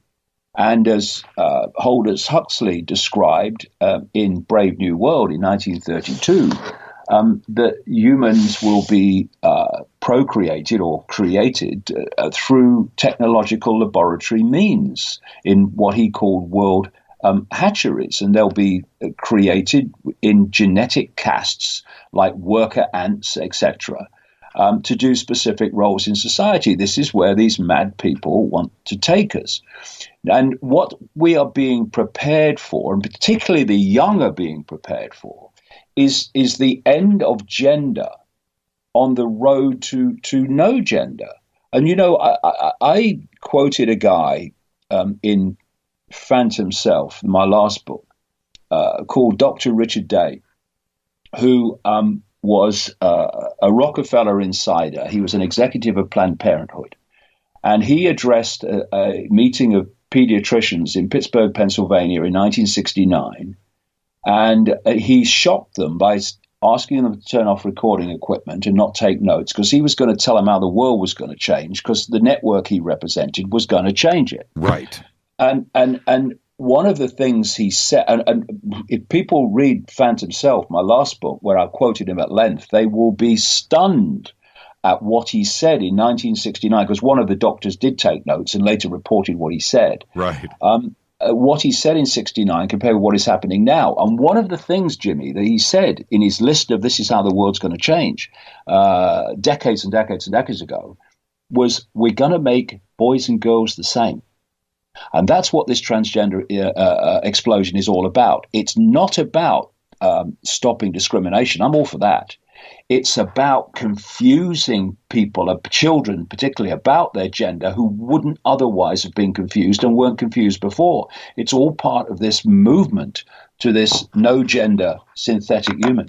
And as Aldous Huxley described in Brave New World in 1932, that humans will be procreated or created through technological laboratory means in what he called world hatcheries, and they'll be created in genetic castes like worker ants, etc., to do specific roles in society. This is where these mad people want to take us. And what we are being prepared for, and particularly the young are being prepared for, is the end of gender on the road to no gender. And, I quoted a guy in Phantom Self, my last book, called Dr. Richard Day, who was a Rockefeller insider. He was an executive of Planned Parenthood. And he addressed a meeting of pediatricians in Pittsburgh, Pennsylvania in 1969. And he shocked them by asking them to turn off recording equipment and not take notes, because he was going to tell them how the world was going to change, because the network he represented was going to change it. Right. And one of the things he said, and if people read Phantom Self, my last book, where I quoted him at length, they will be stunned at what he said in 1969, because one of the doctors did take notes and later reported what he said. Right. What he said in 69 compared with what is happening now. And one of the things, Jimmy, that he said in his list of this is how the world's going to change decades and decades and decades ago was, we're going to make boys and girls the same. And that's what this transgender explosion is all about. It's not about stopping discrimination. I'm all for that. It's about confusing people, children particularly, about their gender who wouldn't otherwise have been confused and weren't confused before. It's all part of this movement to this no gender synthetic human.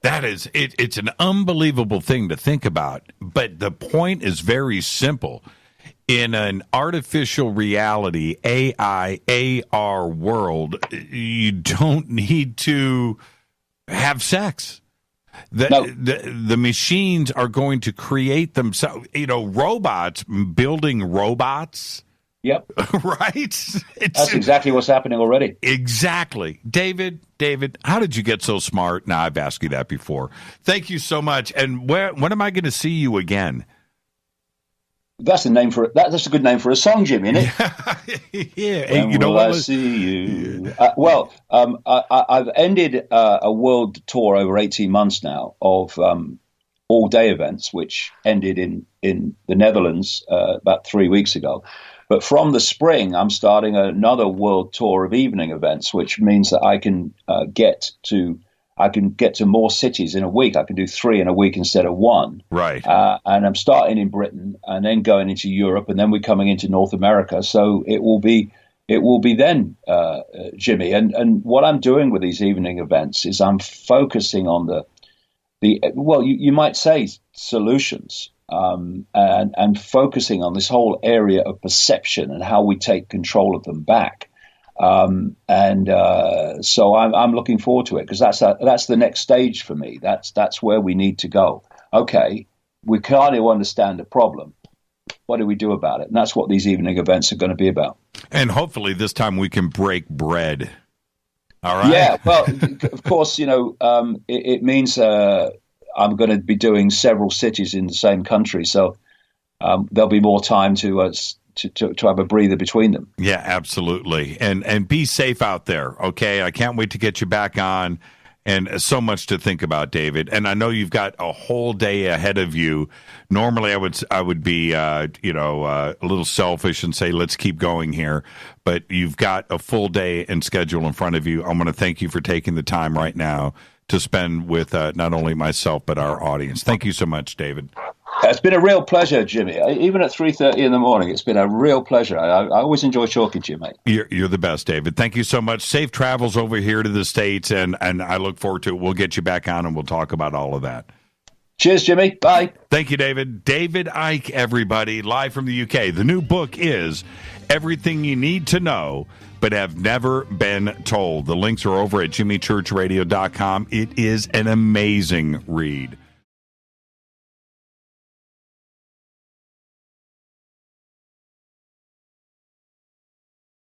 That is, it's an unbelievable thing to think about. But the point is very simple. In an artificial reality, AI, AR world, you don't need to have sex. The machines are going to create themselves. Robots building robots. Yep. Right? That's exactly what's happening already. Exactly. David, how did you get so smart? Now, I've asked you that before. Thank you so much. And when am I going to see you again? That's a good name for a song, Jimmy, isn't it? Yeah. When will I see you? I've ended a world tour over 18 months now of all-day events, which ended in the Netherlands about 3 weeks ago. But from the spring, I'm starting another world tour of evening events, which means that I can get to more cities in a week. I can do 3 in a week instead of 1. Right. And I'm starting in Britain and then going into Europe, and then we're coming into North America. So it will be then, Jimmy. And what I'm doing with these evening events is I'm focusing on you might say solutions, and focusing on this whole area of perception and how we take control of them back. So I'm looking forward to it, because that's the next stage for me. That's where we need to go. Okay, we kind of understand the problem. What do we do about it? And that's what these evening events are going to be about. And hopefully this time we can break bread. All right. Yeah, well, of course, it means I'm going to be doing several cities in the same country, so there'll be more time to have a breather between them. Yeah, absolutely. And be safe out there, okay? I can't wait to get you back on. And so much to think about, David. And I know you've got a whole day ahead of you. Normally, I would be, a little selfish and say, let's keep going here. But you've got a full day and schedule in front of you. I'm going to thank you for taking the time right now to spend with not only myself but our audience. Thank you so much, David. It's been a real pleasure, Jimmy. Even at 3:30 in the morning, it's been a real pleasure. I always enjoy talking to you, mate. You're the best, David. Thank you so much. Safe travels over here to the States, and I look forward to it. We'll get you back on, and we'll talk about all of that. Cheers, Jimmy. Bye. Thank you, David. David Icke, everybody, live from the UK. The new book is Everything You Need to Know But Have Never Been Told. The links are over at jimmychurchradio.com. It is an amazing read.